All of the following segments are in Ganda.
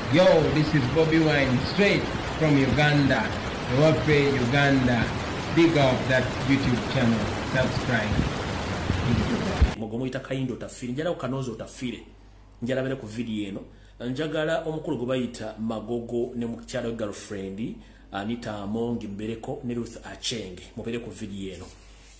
Yo, this is Bobby Wine, straight from Uganda. Wape Uganda. Big up that YouTube channel. Subscribe. Mogomoita kaindo tafiri. Njala ukanozo tafiri. Njala vile ku video eno. Njagala omukulu gubayita Magogo ne mukyalo girlfriend Anita Amongi Mbereko ne Ruth Achenge. Mubere ku video eno.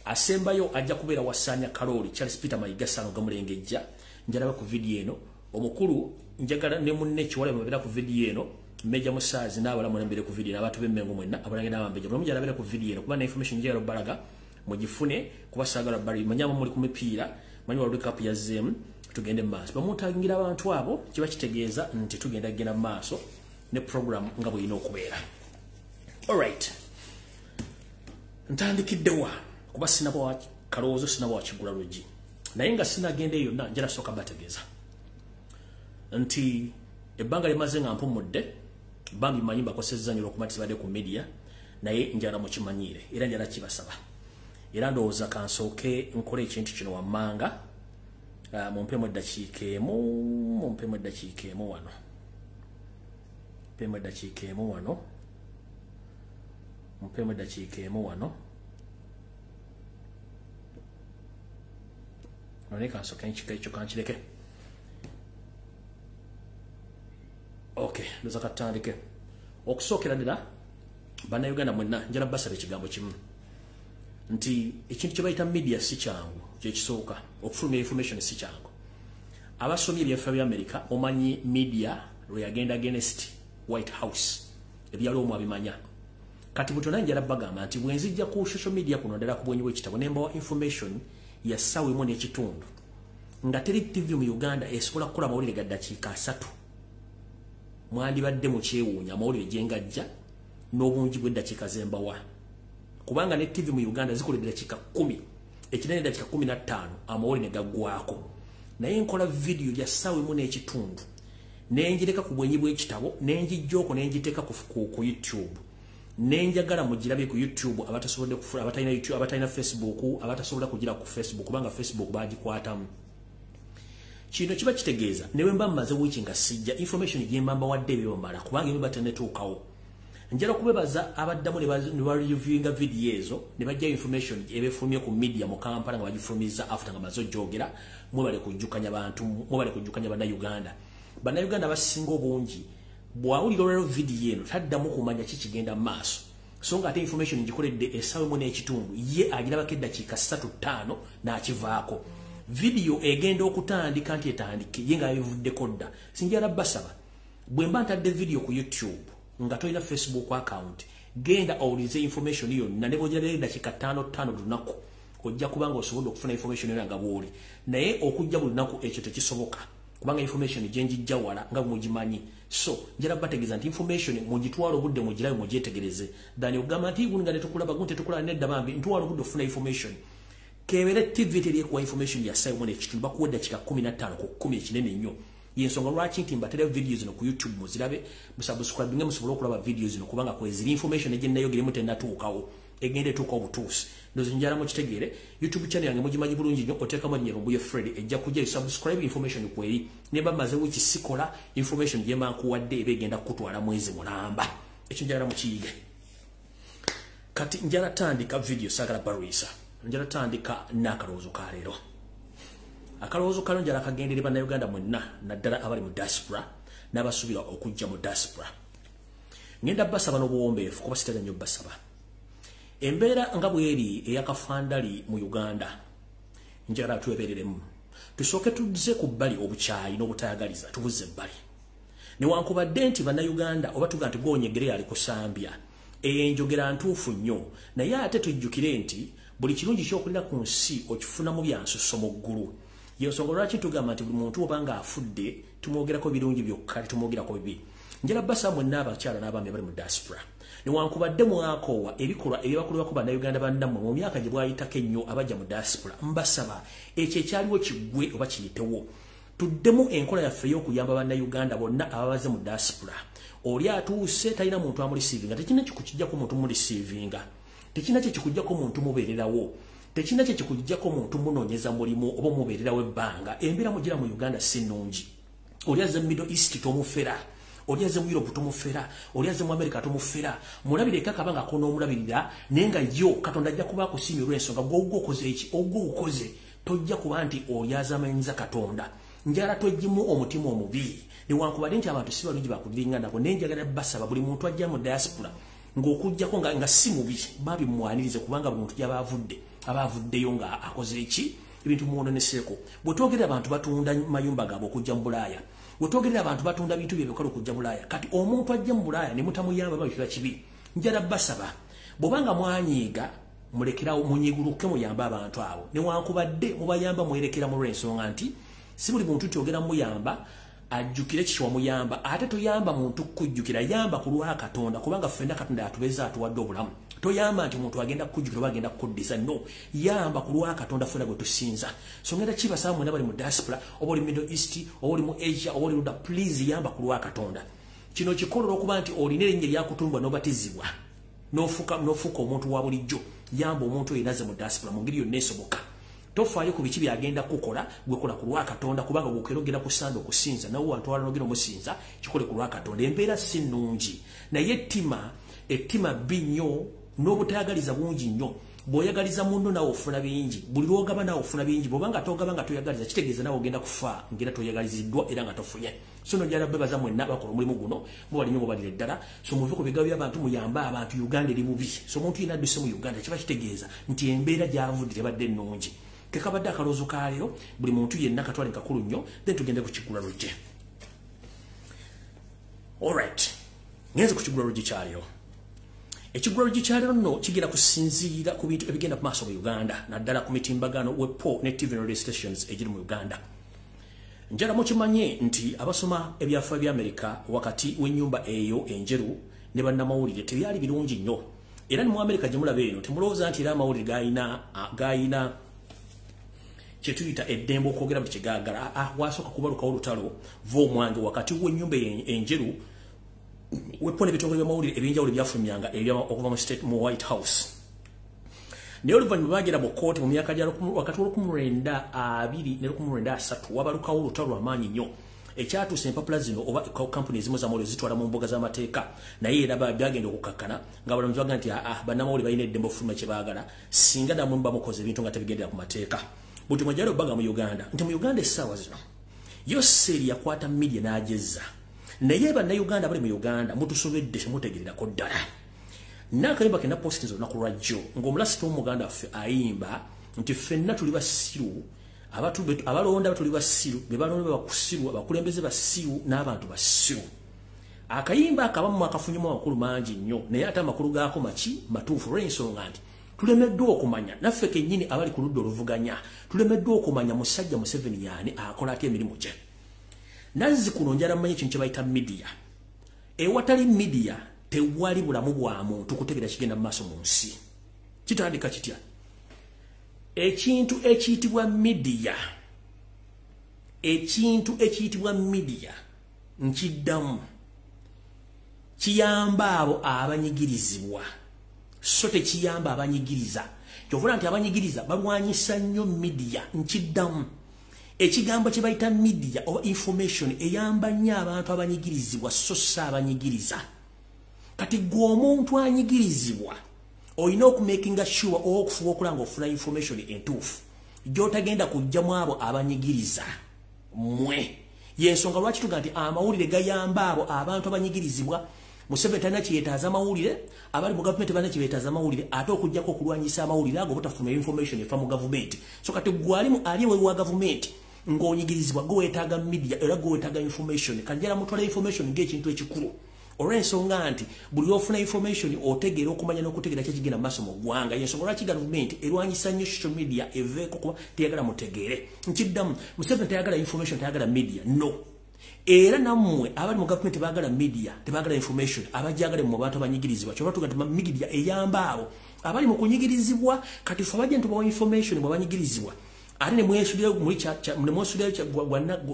Asembayo ajja kubeera wasanya Karoli Charles Peter Mayigasano gamulengejja. Njala ku video eno. Omukulu njagala ne munne kiwale mubera ku video eno. Meja musazi n'abala mulembere ku video n'abantu b'emmengo mwenna abalange n'abambeje bwe mujala bere ku video eno kuba na information njero balaga mugifune kuba sagala bali manyama muri ku mipiira manyi wa recap ya zem tugende maaso bamutagingira abantu abo kiba kitegeeza nti tugenda gena maaso ne program nga bwe ino okubeera. All right, ntandikiddewa kuba sinabo wa Kaloozo sinabo wa Kigula Luggi naye nga sinagende yonna njala soka bategeeza nti ebbanga limaze nga mpumudde bambi manyimba kosezza nnyo okumatiza bade ku media naye njala mukimanyire era njala kibasaba era ndowooza kansooke nkole ekintu kino wammanga mumpemu eddakiika emu wano none kansooke ekyo kankireke. Okay, ndoza katandike. Okusookera ddala bannayuganda mwenna njala basaba ekigambo kimu nti ekintu kye bayita media si kyangu kye kisooka okufulumya information si kyangu. Abasomye ebyafa bya America omanyi media lwe yagenda against White House ebyalo omu abimanya kati butona njala bagamba nti bwenzijja ku social media kuno ddala kubonyiwa ekitabo nembawa information ya ssaawa emu n'ekitundu nga teri TV mu Uganda esobola kukola amawulire ga ddakiika 3 mwandibadde mu kyewuunya amawulire gyengajja n'obungi bw'eddakiika zembawa kubanga ne TV mu Uganda zikoledde eddakiika 10 ekinene eddakiika 15 amawulire ne gaggwako naye nkola video ya ssaawa emu n'ekitundu nenjireka ku bwenyi bw'ekitabo nenjijjoko nenjiteeka ku YouTube nenjagala mugirabe ku YouTube abatasobodde kufuna abatalina YouTube abatalina Facebook abatasobola kugira ku Facebook kubanga Facebook bagikwatamu. Kino kiba kitegeeza newe mba mmaze wiki nga sijja information gyembamba wadde ebyomala kubanga ebyo batenetuukawo njala kubebaza abaddamu ne reviewinga video ezo ne bajja information ebefulumye ku media mu Kampala nga bagifulumiza after nga mazo jogera mwebale kujjukanya bantu mwebale kujjukanya bannayuganda basinga obungi bwawulira olwero video eno taddamu kumanya kikigenda maaso so nga ate information ngikoledde essaawa emu n'ekitundu ye agirabako eddakiika 3-5 n'akivaako. Video egenda okutandika nti etandike ye nga bivuddeko dda sinjala basaba bwe mba ntadde video ku YouTube nga tolina Facebook account genda owulize information yonna ne bw'ogira eddakiika 5 lunaku ojja kubanga osobola okufuna information yonna nga bw'oli naye okujja buli lunaku ekyo tekisoboka kubanga information gyenjijja wala nga mugimanyi so njala bategeeza nti information mugitwala obudde mugirabe mugyetegereze dani ogamba nti guno nga tetukulaba guno tetukulaba nedda bambi ntwala obudde ofuna information. Kebere TV teri kwa information ya sayo mwene kitundu bakuwa dakika 15 ku 10 ekinene nnyo yensonga lwaki nti mbatera videos no ku YouTube muzirabe musubscribe nge musobola okulaba videos no kubanga kwezira information ejennayo gire mutenda tuukawo egende tuuka obutuusi ndozi njala mu kitegeere YouTube channel yange mugimanyi bulungi nnyo oteeka manyi Rumbuye Fred ejja kujja subscribe information kweri ne bamaze wiki sikola information jema nkuwadde ebegenda kutwala mwezi mulamba ekyo njala mu kiyige kati njala tandika video sagala barisa njala tandika n'akaloozo ka leero. Akaloozo kano njala kagendere bannayuganda mwenna naddala abali mu diaspora n'abasuubira okujja mu diaspora. Ngenda basaba n'obuwombeefu kuba sitera nnyo basaba. Embeera nga bweri eyakafandali mu Uganda njala twebereremu tusooke tuzze ku bbali obukyayi n'obutayagaliza tubuzze ebbali newankubadde nti bannayuganda oba tuga nti gwonyegere ali kusambya enjogera ntuufu nnyo naye ate tujjukire nti buli kirungi kyokulira ku nsi okifuna mu byansusso mu ggulu yensonga lwaki tugamba nti buli muntu obanga afudde tumwogerako birungi byokka tumwogerako bibi. Njala basa mwenna abakyala n'abaami abali mu diaspora newankubadde mwakoowa ebikolwa ebyabakolebwako bannayuganda bannammwe mu myaka gye bwayitako ennyo abajja mu diaspora mbasaba ekyo ekyaliwo kiggwe oba kiyitewo tuddemu enkola yaffe ey'okuyamba bannayuganda bonna ababaze mu diaspora oli atuuse talina muntu amulisiivinga tekina kikukijjako muntu mulisiivinga tekina kikujjako muntu mubeererawo tekina kikujjako muntu munoonyeza mulimu oba mubeererawo ebbanga embeera mugira mu Uganda si nnungi oli azze Middle East tomufera oliaze mu Europe tomufera oliaze mu America tomufera mulabire kakabanga kono omulabirira nenga yo Katonda ajja kuba kusimye olw'ensonga gwokoze eki ogwokoze tojja kuba nti oliaze amanyiza Katonda njala tojjimu omutima omubi newankubadde nti abantu si balungi bakuliringana nenjagala basaba buli muntu ajja mu diaspora ng'okujjako nga si mubi babimwanirize kubanga buli muntu abavuddeyo nga akoze eki ebintu muwononeseeko bwe twogerera abantu batunda mayumba gaabwe okujja mu Bulaaya bwe twogerera abantu batunda bintu byebikola okujja Bulaaya kati omuntu ajja mu Bulaaya ne mutamuyamba babikira kibi njala basaba bw'obanga mwanyiiga mulekerawo munyiguluke muyamba abantu abo newankubadde mubayamba mwerekera mu lw'ensonga nti si buli muntu tyogera muyamba ajjukire kichwa muyamba ate toyamba muntu kujjukira yamba ku lwa Katonda kubanga ffenna Katonda atubeza atuwadde obulamu toyamba nti muntu agenda kujjukira bagenda kuddisa no yamba ku lwa Katonda ffenna gwe tusinza so ngenda kibasaba mwena bali mu diaspora oba oli Middle East oba oli mu Asia oba oli Luda please yamba ku lwa Katonda kino kikolola okuba nti olina erinnya lyakutumbwa n'obatizibwa n'ofuuka omuntu wa bulijjo yamba omuntu eyinaze mu diaspora mu ngeri yonna esoboka tofaayo ku biki byagenda kukola gwekola ku lwa Katonda kubanga gwokerogera ku ssande okusinza nawe wantu wala nogera omusinza kikole ku lwa Katonda embeera si nnungi naye ettima bbi nnyo n'obutayagaliza bungi nnyo bw'oyagaliza munno nawe ofuna bingi buli lwogaba nawe ofuna bingi bw'obanga togaba nga toyagaliza kitegeeza nawe ogenda kufa ngera toyagaliziddwa era nga tofunye so nojala bebaza mwenna bakola omulimu guno mubali nnyo mubalire ddala so muve ku bigabo by'abantu muyambe abantu Uganda eri bubi so omuntu yina adduse mu Uganda kiba kitegeeza nti embeera gy'avudde tebadde nnungi kekabadde akaloozo ka leero buli muntu yenna katwale kakulu nnyo then tugende ku Kigula Lugye. Alright, ngenze ku Kigula Lugye kyaleero. Ekigula Lugye kyaleero nno kigenda kusinziira ku bintu ebigenda ku maaso mu Uganda naddala ku mitimbagano wepo ne TV and radio stations egiri mu Uganda. Njala mukimanye nti abasoma ebyafaayo bya Amerika wakati w'ennyumba eyo enjeru ne bannamawulire tebyali birungi nnyo era ne mu Amerika gye mulaba eno temulowooza nti era amawulire gayina kyetuyita eddembe okwogera buli kyegagala wasooka kubalukawo olutalo v'omwange wakati w'ennyumba enjeru wepona ebitongole by'amawulire ebyenjawulo byafulumyanga okuva mu White House naye oluvannyuma bagenda mu kkooti mu myaka gya wakati w'1920 ne 1930 wabalukawo olutalo lw'amaanyi nnyo ekyatuusa empapula zino oba kampuni ezimu z'amawulire zitwala mu mbuga z'amateeka naye era byagenda okukakkana ng'abalamuzi baga nti bannamawulire balina eddembe okufuluma kye baagala singa namwe bamukoze ebintu nga tebigendera ku mateeka buti mwajalo baga mu Uganda nti mu Uganda essaawa zino yo seri yakwata media n'agezza naye bannayuganda bali mu Uganda mutusobedde temutegererako ddala n'akayimba kena positizo olunaku lwajjo ng'omulasita w'omuganda waffe ayimba nti ffenna tuli basiru abalonda tuli basiru be balonda bakusiru abakulembeze basiru n'abantu basiru akayimba akabamu akafunyemu amakulu mangi nnyo naye ate amakulu gaako matuufu olw'ensonga nti tulemeddwa okumanya naffe kennyini abali ku ludda oluvuganya tulemeddwa okumanya musajja Museveni yaani akola atya emirimu gye nazzi kuno njala mmanye ekintu kye bayita media ewatali media tewali bulamu bwa muntu kutegeera kigenda mu maaso mu nsi kitandika kitya ekintu ekiyitibwa media nkiddamu kiyamba abo abanyigirizibwa so tekiyamba abanyigiriza kyovula nti abanyigiriza balwanyisa nnyo media nkiddamu ekigambo kye bayita media oba information eyamba nnyo abantu abanyigirizibwa so si abanyigiriza kati gwe omuntu anyigirizibwa olina okumakinga sure oba okufuba okulanga ofuna information entuufu gy'otagenda kujjamu abo abanyigiriza mmwe yensonga lwaki tuga nti amawulire gayamba abo abantu abanyigirizibwa Museveni talina kyeyetaaza amawulire abali mu gavumenti balina kyeyetaaza amawulire ate okujjako okulwanyisa amawulire ago butafuna information efa mu gavumenti so kati gwalimu ali ewewa gavumenti ng'onyigirizibwa gwe weetaaga media era gwe weetaaga information kanjala mutwala information ng'ekintu ekikulu olw'ensonga nti buli ofuna information otegeera okumanya n'okutegeera kyekigenda mu maaso mu ggwanga yensonga lwaki gavumenti erwanyisa nnyo social media eveeko kuba teyagala mutegeere nkiddamu Museveni teyagala information teyagala media no era nammwe abali mu gavumenti baagala media tebaagala information abajagala mu bantu abanyigirizibwa kyova tuga nti media eyamba abo abali mu kunyigirizibwa kati fe abajja ntubawa information mu banyigirizibwa ate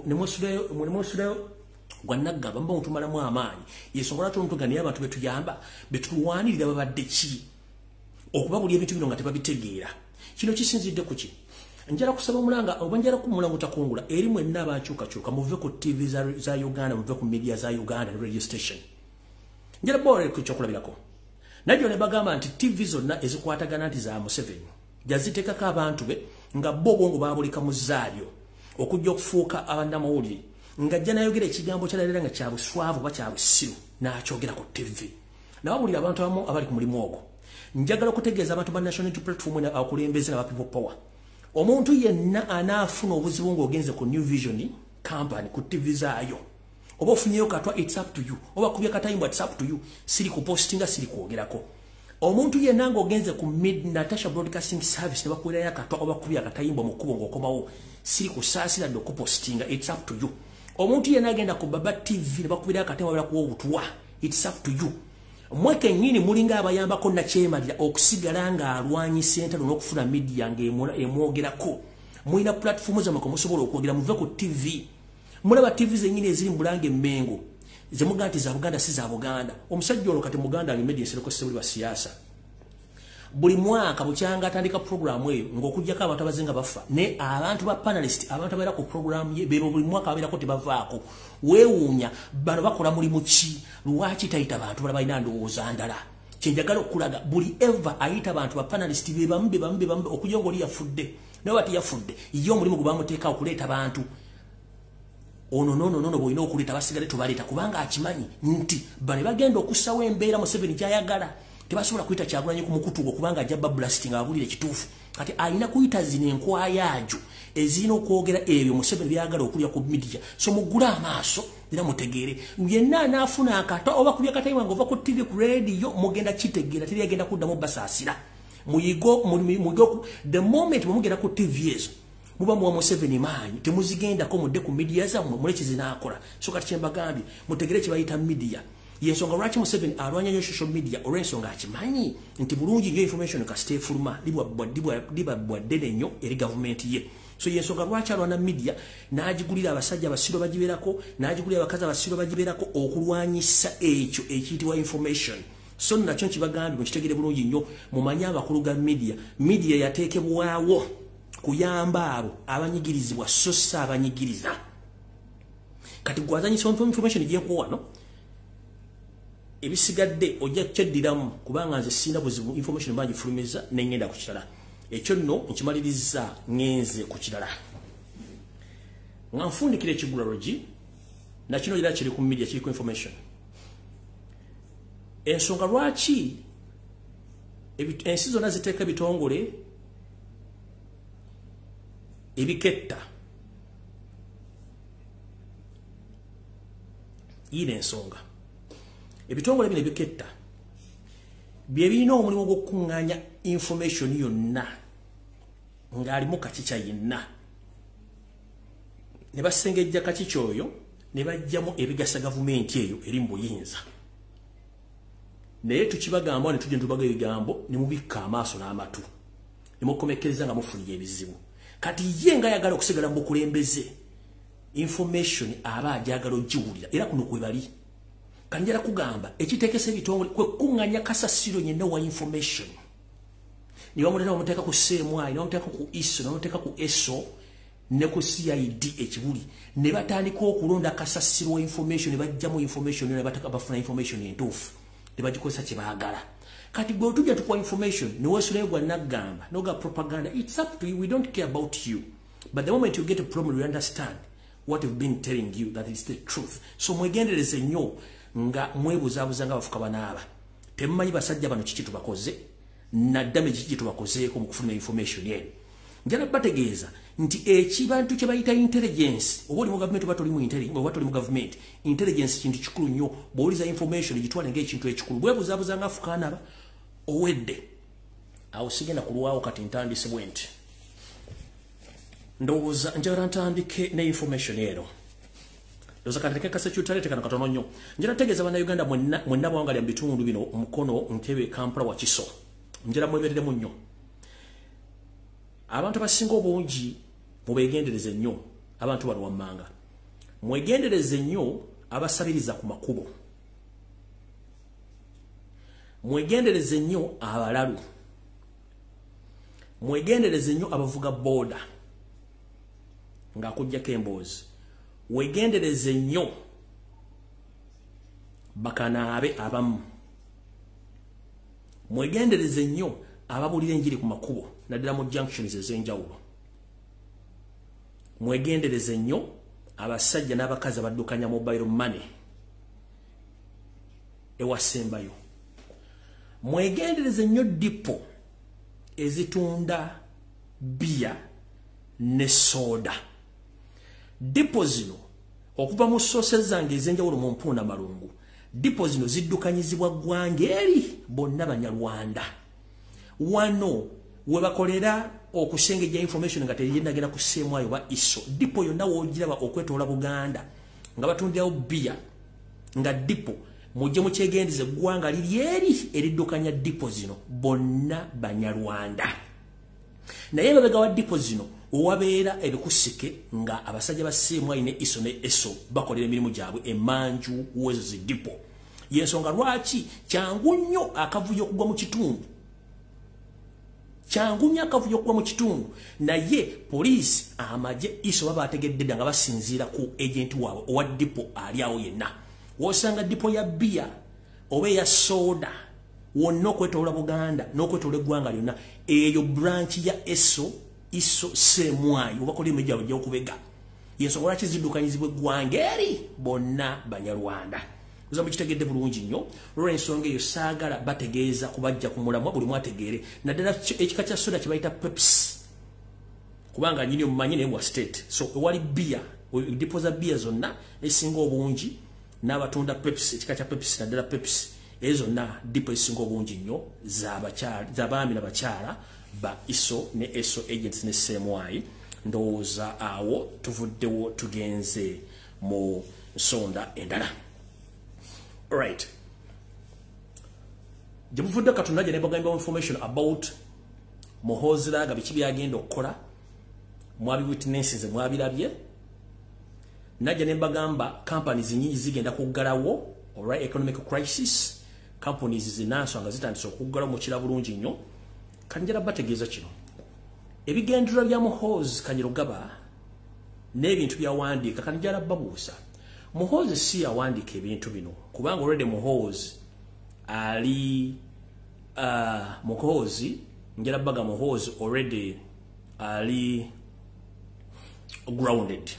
nemwesuleyo gwannaggamba mba mutumalamu amaanyi yensonga lwaki omutuga naye abantu betuyamba betulwanirira babadde ki okuba buli ebintu bino nga tebabitegeera kino kisinzidde ku ki njala kusaba mulanga obanjala ku mulango takungula erimu enaba achuka muve ku TV za Uganda muve ku media za Uganda radio station njala bore ku chokulabirako najjo ne bagamba nti TV zonna ezikwatagana nti za Museveni jazitekako abantu be nga bobongo babulika mu zaalyo okujja okufuuka abannamawulire nga jja nayogera ekigambo kyalalera nga kya buswavu ba kya busiru n'akyogera ku TV nawabulira abantu abamu abali ku mulimu ogwo njagala okutegeeza abantu ba national unity platform abakulembeze n'aba people power omuntu yenna anaafuna obuzibu ng'ogenze ku New Vision company ku TV zaayo oba ofunyeyo katwa it's up to you oba kubya katayimba it's up to you siri ku postinga siri kuogerako omuntu yenna ng'ogenze ku Natasha Broadcasting Service ne bakuwerayo akatwa oba kubya katayimba mu kkubo ng'okomawo siri kusaasira dde okupostinga it's up to you omuntu yenna agenda ku Baba TV ne bakuwerayo akatayimba balakuwa obutwa it's up to you mweke nyini mulinga abayambako nakyemalira okusigala nga alwanyisa entalo n'okufuna media ng'emwogerako mulina platform zammwe kwe musobola okwogera muve ku TV mulaba TV zenyini eziri mu Bulange Mmengo zemuga nti za Buganda si za Buganda omusajja olwo kati Muganda media sereko sebuli wa siasa buli mwaka bukyanga atandika programu eyo ng'okujjako abantu abazenga bafa ne abantu ba panelist abantu abaera ku programu ye bebo buli mwaka abaerako tebavaako weewuunya bano bakola mulimu ki lwaki tayita bantu bala balina ndowooza ndala kyenjagala okulaga buli eva ayita abantu ba panelist be bambe okujja ng'oli yafudde nawe ati yafudde ye omulimu gwe bamuteeka okuleeta bantu ono nono boyina okuleeta basigale tubaleeta kubanga akimanyi nti bano bagenda okussawo embeera Museveni gyayagala tebasobola kuyita Kyagulanyi ku mukutu kubanga ajja bablasting abulire kituufu kati alina kuyita zino enkwayaajo ezirina okwogera ebyo Museveni byagala okulya ku media so mugula amaaso era mutegeere yenna anaafuna akata oba kulya katayima ng'ova ku TV ku radio mugenda kitegeera teri agenda kuddamu basaasira muyigo the moment mugenda ku TV ezo muba muwa Museveni maanyi temuzigendako mudde ku media zammwe muleki zinaakola so kati kyembagambye mutegeere kye bayita media yensonga lwaki Museveni alwanya nnyo social media olw'ensonga akimanyi nti bulungi nnyo information kasite efuluma libabwadde nnyo eri gavumenti ye so yensonga lwaki alwana media n'agigulira abasajja abasiro bagiberako n'agigulira abakazi abasiro bagiberako okulwanyisa ekyo ekiyitibwa information so nakyo nkibagambye mukitegere bulungi nnyo mumanye abakulu ga media yateekebwawo kuyamba abo abanyigirizibwa so si abanyigiriza kati gwazanyisa information gyenkuwa wano ebisigadde ojja kyeddiramu kubanga nze sina buzibu information bangi fulumiza nengenda ku kirala ekyo nno nkimaliriza ngenze ku kirala nga nfundikira ekigulalogi nakino era kiri ku media kiri ku information ensonga lwaki ensi zonna ziteeka ebitongole ebiketta yina ensonga ebitongole bino ebiketta bye birina omulimu gw'okukuŋŋaanya information yonna ng'alimu kakica yenna ne basengejja kakica oyo ne bajjamu ebigasa gavumenti eyo eri mu buyinza naye tukibagamba ne tujja ntubaga ebigambo ne mubikka amaaso n'amatu ne mukomekkereza nga mufunye ebizibu kati ye nga ayagala okusigala mu bukulembeze information aba ajagala ogiwulira era kuno kwe bali kanjala kugamba ekitekese bitongole kwe kunganya kasasiro yenna wa information niba muleta omuteka ku CMI niba muteka ku ISO niba muteka ku ESO ne ku CID ekibuli ne batandika okulonda kasasiro wa information ne bajjamu information ne bataka bafuna information entuufu ne bagikozesa kye baagala kati gwe tujja tukwa information ne weesulayo gwa nagamba noga propaganda it's up to you we don't care about you but the moment you get a problem you understand what we've been telling you that is the truth so mwegendereze nnyo nga mwebuzabuza nga bafuka banaaba temumanyi basajja bano kiki tubakoze naddame kiki tubakozeeko mu kufuna information yenu njala bategeeza nti ekibantu kye bayita intelligence oba oli mu gavumenti oba toli mu gavumenti intelligence kintu kikulu nnyo bw'oliza information gitwale ng'ekintu ekikulu bwebuzabuza nga afuka anaaba owedde awo sigenda kulwawo kati ntandise bwe nti ndowooza njagala ntandike ne information eno Doza kateke kasa chutalete kana katono nnyo. Njala tegeeza bana Uganda mwenna bwangalya bitundu bino omukono Ntebe Kampala wa Kiso. Njala mweberere mu nnyo. Abantu abasinga obungi mubegendereze nnyo abantu bano wammanga. Mwegendereze nnyo abasabiriza ku makubo. Mwegendereze nnyo abalalu. Mwegendereze nnyo abavuga boda. ng'akuggyako emboozi wegendereze nnyo bakanaabe abamu mwegendereze nnyo ababulira enjiri ku makubo naddala mu junctions ez'enjawulo mwegendereze nnyo abasajja n'abakazi abaddukanya mobile money ewasembayo mwegendereze nnyo dipo ezitunda bia ne soda dipo zino okuva mu sources zange ez'enjawulo mu Mpunda Malungu dipo zino ziddukanyizibwa ggwanga eri bonna Banyarwanda wano we bakolera okusengejja information nga teriyendagenda ku CMI oba ISO dipo yonna woogiraba okwetoola Buganda nga batundirawo bia nga dipo mujje mukyegendeze ggwanga liri eri eriddukanya dipo zino bonna Banyarwanda naye emabega wa dipo zino owabeera ebikusike nga abasajja ba CMI ne ISO ne ESO bakolera emirimu gyabwe emanju wezo zidipo yensonga lwaki kyangu nnyo akavuyo okugwa mu kitundu naye poliisi amaje ISO baba bategedde nga basinziira ku agent waabwe owa dipo ali awo yenna wosanga dipo ya bia oba ya soda wonna okwetoola Buganda n'okwetoola eggwanga lyonna eyo branch ya ISO CMI obakola emirimu gyabwe gy'okubega yensonga lwaki ziddukanyizibwa eggwanga eri bonna Banyarwanda Uzamu kitegedde bulungi nnyo olw'ensonga eyo saagala bategeeza kubajja ku mulamwa buli mwategeere naddala ekika kya soda kye bayita Pepsi kubanga nyini omumanyi naye wa state so ewali bia dipo za bia zonna esinga obungi n'abatunda Pepsi ekika kya Pepsi naddala Pepsi ezo na dipo esinga obungi nnyo z'abaami n'abakyala ba ISO ne ESO agents ne CMI ndowooza awo tuvuddewo tugenze mu nsonda endala. Right. Jebuvudde Katonda gye nebagamba information about Muhoozi Laaga biki byagenda okukola mwabi witnesses mwabirabye najja nebagamba companies nyingi zigenda kuggalawo alright economic crisis companies zinansonga zitandise okuggalawo mu kira bulungi nnyo kanjala bategeeza kino ebigendera bya Muhoozi Kanyirugaba n'ebintu byawandiika kanjala babuusa Muhoozi si yawandiika ebintu bino kubanga already Muhoozi ali Muhoozi njala baga Muhoozi already ali grounded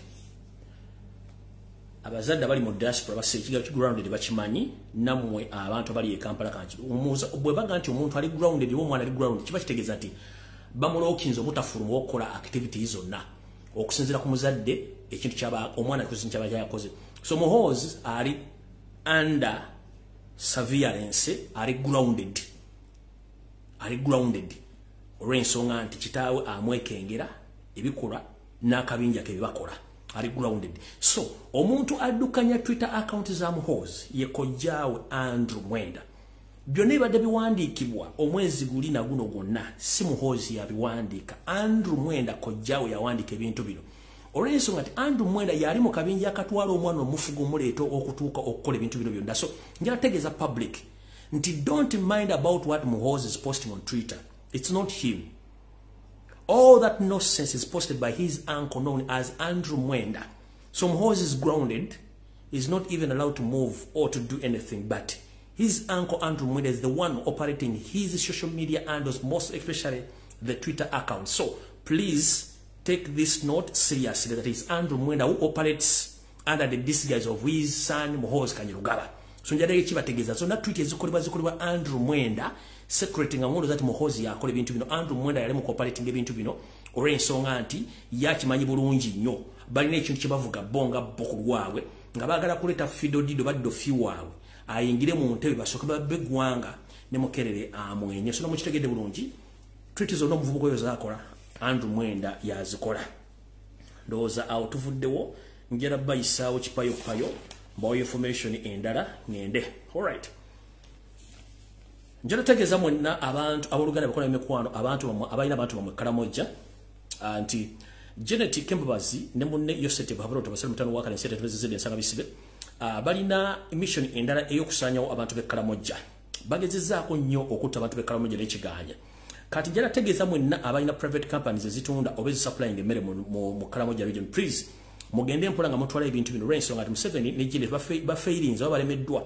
abazadde bali mu diaspora base ekiga grounded bakimanyi namwe abantu bali e Kampala kanki umuza bwe baga nti omuntu ali grounded wo mwana ali grounded kiba kitegeeza nti bamulookinze obutafuluma okukola activities zonna okusinzira ku muzadde ekintu kyaba omwana kuzinja bya yakoze so Muhoozi ali under surveillance ali grounded olw'ensonga nti kitaawe amwekengera ebikola n'akabinja ke bibakola ali grounded so omuntu addukanya Twitter account za Muhoozi ye kojjaawe Andrew Mwenda byonna ebadde biwandiikibwa omwezi guli na guno gwonna si Muhoozi yabiwandiika Andrew Mwenda kojjaawe yawandiika ebintu bino olw'ensonga nti Andrew Mwenda yali mu kabinja akatwala omwana omufugo omuleeta okutuuka okukola ebintu bino byonna so njala tegeeza public nti don't mind about what Muhoozi is posting on Twitter. It's not him. All that nonsense is posted by his uncle known as Andrew Mwenda. So Muhoozi is grounded, is not even allowed to move or to do anything, but his uncle Andrew Mwenda is the one operating his social media handles, most especially the Twitter account. So please take this note seriously that it's Andrew Mwenda who operates under the disguise of his son Muhoozi Kanyirugaba. So njadde kibategeeza so na tweet ezikolebwa Andrew Mwenda secreting amondo zati Muhoozi yakola ebintu bino Andrew Mwenda yali mu cooperating ebintu bino olw'ensonga nti yakimanyi bulungi nnyo balina ekintu kye bavuga bonga bokulu waabwe nga baagala kuleeta fidodido baddo fi waabwe ayingire mu ntebe basooke babbe eggwanga ne Mukerere amwenye so namukitegedde bulungi tweet zonna omuvubuka oyo zaakola Andrew Mwenda yazikola ndowooza awo tuvuddewo njala bayisaawo kipayopayo mbawo information endala ngende alright njala tegeeza mwenna abantu aboluganda bakola emikwano abantu abalina abantu bamwe Kalamojja anti Janet Kembabazi ne munne Yosete Bahabulo basale mutano waka ne sete tubezezede nsanga bisibe balina mission endala eyokusanyawo abantu be Kalamojja bagezezzaako nnyo okutta abantu be Kalamojja n'ekiganya kati njala tegeza mwenna abalina private companies ezitunda obezi supplying emmere mu Karamoja region, please mugende mpola nga mutwala ebintu bino olw'ensonga nti Museveni ne Jine bafeirinze oba balemeddwa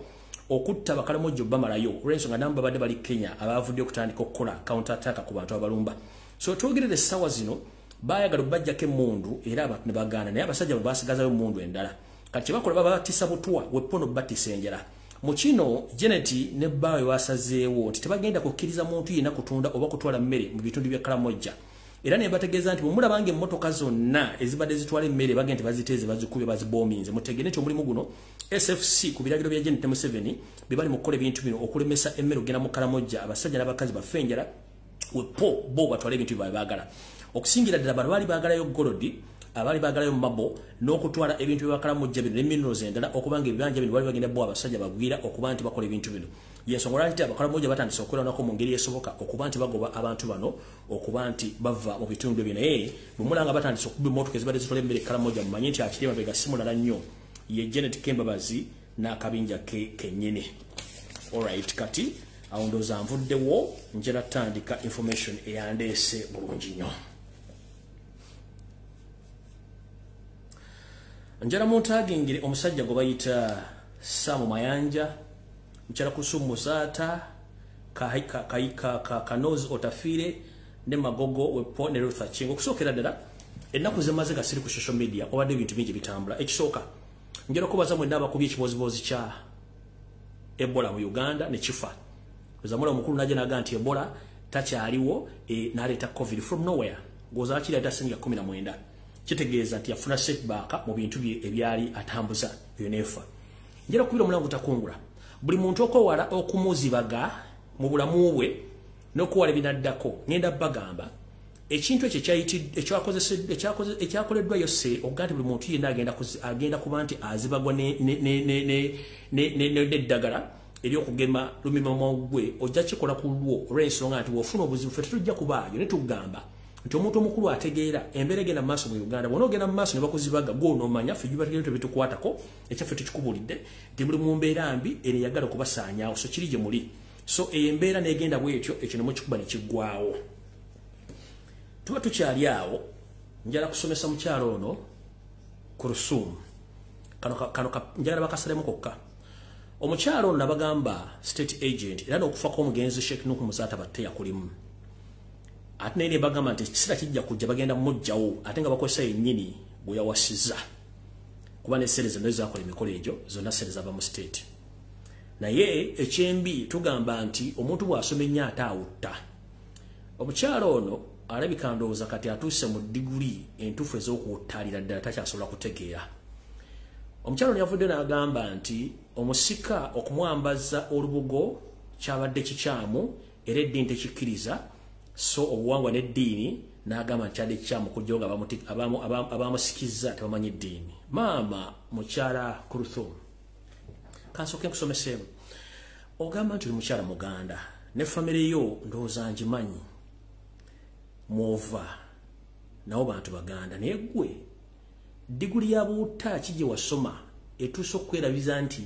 okutta Bakaramoja bamalayo olw'ensonga namba badde bali Kenya abavudde okutandika okukola counter attack ku bantu abalumba. So twogerere essawa zino bayagala bajjako emmundu era abantu ne bagaana naye abasajja bwe basigazayo emmundu endala kati bakola babatisa butwa wepono batisa enjala. Mu kino Janet ne Bawe wasazeewo nti tebagenda kukkiriza muntu yenna kutunda oba kutwala mmere mu bitundu bya Karamoja. Era ne bategeeza nti bwe bange emmotoka zonna ezibadde zitwala emmere bagende baziteeze bazikube bazibominze. Mutegere nti omulimu guno SFC ku biragiro bya Janet Museveni bye bali mu kukola ebintu bino okulemesa emmere ogenda mu Karamoja abasajja n'abakazi bafe enjala wepo bo batwala ebintu bye baagala. Okusingira ddala bano baali baagalayo golodi abali bagalayo mabo n'okutwala ebintu bya Karamoja bino ne minerals endala okubanga ebibanja bino bali bagenda bo abasajja bagwira okuba nti bakola ebintu bino. Yensongola nti Abakaramoja batandise okukola nako mu ngeri esoboka okuba nti bagoba abantu bano okuba nti bava mu bitundu bino naye bumulanga batandise okuba emmotoka ezibadde zitwala emmere Karamoja mumanye nti akirima bega simulala nnyo ye Janet Kembabazi n'akabinja ke kennyini. Alright, kati awo ndooza nvuddewo njala tandika information eyandeese bulungi nnyo. Njala muntagingire omusajja gwe bayita Samu Mayanja mchara kusumu zata kanozi otafire ne magogo wepo ne Ruth Achingo kusokera ddala ennaku zemaze gasiri ku social media obadde ebintu bingi bitambula. Ekisooka njala kubaza mwe ndaba kubye kibozibozi kya Ebola mu Uganda ne kifa zamula omukulu naje naga nti Ebola takyaliwo naleta COVID from nowhere goza akiri atasinga 19 kitegeeza nti yafuna setback mu bintu bye ebyali atambuza yonefa. Njala kubira mulango takungula buli muntu okowala okumuzibaga mu bulamu bwe n'okuwala binaddako ngenda bagamba ekintu ekyo ekyakoleddwa yose ogante buli muntu yenna agenda kuba nti azibagwa n'eddagala eryokugema lumima gwe ojja kikola ku lwo olw'ensonga nti wofuna obuzibu ffe tetujja kubaayo ne tugamba nti omuntu omukulu ategeera embeera egenda mu maaso mu Uganda bw'onoogenda mu maaso ne bakuzibaga gw'onoomanya ffe jubategere nti bitukwatako ekyaffe tukikubulidde nti muli mu mbeera mbi era eyagala okubasaanyaawo so kiri gye muli so eyo embeera n'egenda bw'etyo ekyo ne mukikuba ne kiggwaawo. Tuba tukyali awo njala kusomesa mukyalo ono ku Rusuumu kano njala bakasalemu kokka. Omukyalo ono nabagamba state agent era n'okufa kw'omugenzi Sheikh Nuhu Musaata batte yakulimu ate naye bagamba nti kisira kijja kujja bagenda mujjawo ate nga bakozesa yennyini bwe yawasiza kuba n'essere zonna ezakola emikolo egyo zonna ssere zava mu state. Naye ekyembi tugamba nti omuntu bw'asoma ennyo ate awutta. Omukyalo ono alabika ndowooza kati atuuse mu diguli entuufu ez'okuwuttaalira ddala takyasobola kutegeera. Omukyalo ono yavudde n'agamba nti omusika okumwambaza olubugo kyabadde kikyamu era eddiini tekikkiriza so obuwangwa n'eddiini n'agamba nti kyadde kikyamu kujja nga abamusikizza tebamanyi eddiini. Maama mukyala ku Rusuumu kansooke nkusomeseemu ogamba nti oli mukyala Muganda ne famire yo ndowooza ngimanyi mwova nabo bantu Baganda naye ggwe diguli ya buutta ki gye wasoma etuusa okwerabiza nti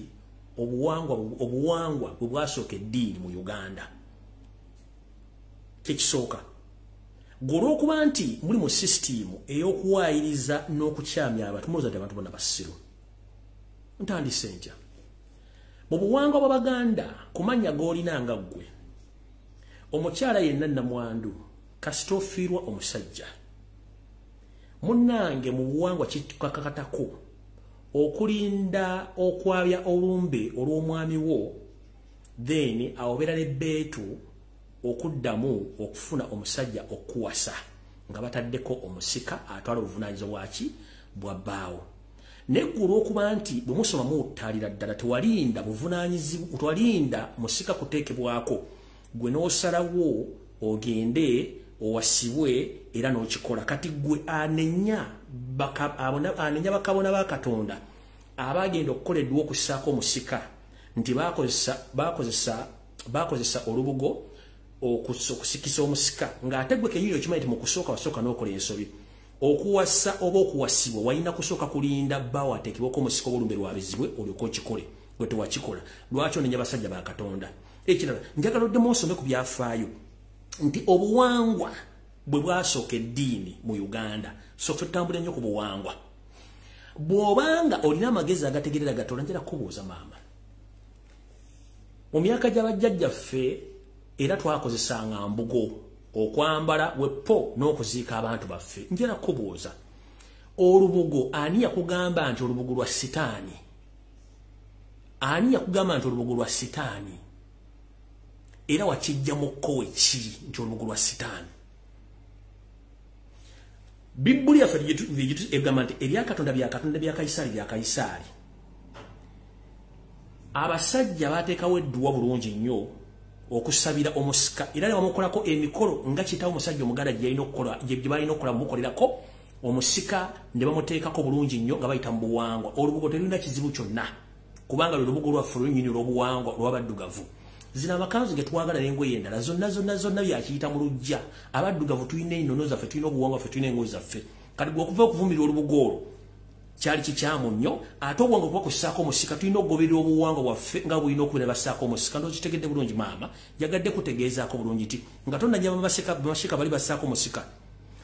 obuwangwa bwe bwasooka eddiini mu Uganda. Kyekisooka gwe olw'okuba nti muli mu sisitimu ey'okuwaayiriza n'okukyamya abantu mulooza nti abantu bonna basiru ntandise ntya mu buwangwa bw'Abaganda ku mannya g'olina nga ggwe omukyala yenna nnamwandu kasita ofiirwa omusajja munnange mu buwangwa kikakatako okulinda okwabya olumbe olw'omwami wo then awobeera n'ebbeetu okuddamu okufuna omusajja okuwasa nga bataddeko omusika atwala obuvunaanyizibwa bwaki bwa bbaawo. Naye ggwe olw'okuba nti bwe musoma muwuttaalira ddala tewalinda buvunaanyizibwa tewalinda musika kuteekebwako gwe n'osalawo ogende owasibwe era n'okikola. Kati gwe anenya bakabona ba Katonda abagenda okukoleddwa okussaako omusika nti bakozesa olubugo okusikisa omusika ng'ate gwe kenyini okimanyi nti mu kusooka wasooka n'okola ensobi okuwasa oba okuwasibwa walina kusooka kulinda bbaawo ateekebwako omusika obulumbe lwabizibwe olyoka okikole gwe tewakikola lwaki onenya basajja ba Katonda. Ekirala njagala oddemu osome ku byafaayo nti obuwangwa bwe bwasooka eddiini mu Uganda so tutambule nnyo ku buwangwa bw'obanga olina amagezi agategerera gatola njala kubuuza maama mu myaka gy'abajjajjaffe era twakozesanga mbugo okwambala wepo n'okuziika abantu baffe njala kubuuza olubugo ani yakugamba nti olubugo lwa sitaani ani yakugamba nti olubugo lwa sitaani era wakijja mu kkowe ki nti olubugo lwa sitaani Bibuli ya fadi egamba nti ebya Katonda bya Kaisari abasajja bateekawo edduwa bulungi nnyo okusabira omusika era ne bamukolako emikolo nga kitawo omusajja omuganda gye balina okukola mukolerako omusika ne bamuteekako bulungi nnyo nga bayita mu buwangwa olubugo terulina kizibu kyonna kubanga lwe lubugo lwaffe olw'ennyini olw'obuwangwa olw'abaddugavu zina amakanzu ge twagala n'engoye endala zonna byakiyita mu lujja abaddugavu tulina ennono zaffe tulina obuwangwa ffe tulina engoye zaffe kati gwe okuva okuvumirira olubugo olwo kyali kikyamu nnyo ate obwanga okuba kussaako omusika tulina okugoberera obuwangwa bwaffe nga bulina okubeera bassaako omusika ndokitegedde bulungi maama yagadde kutegeezaako bulungi ti nga tonnanyama bamashika bali bassaako omusika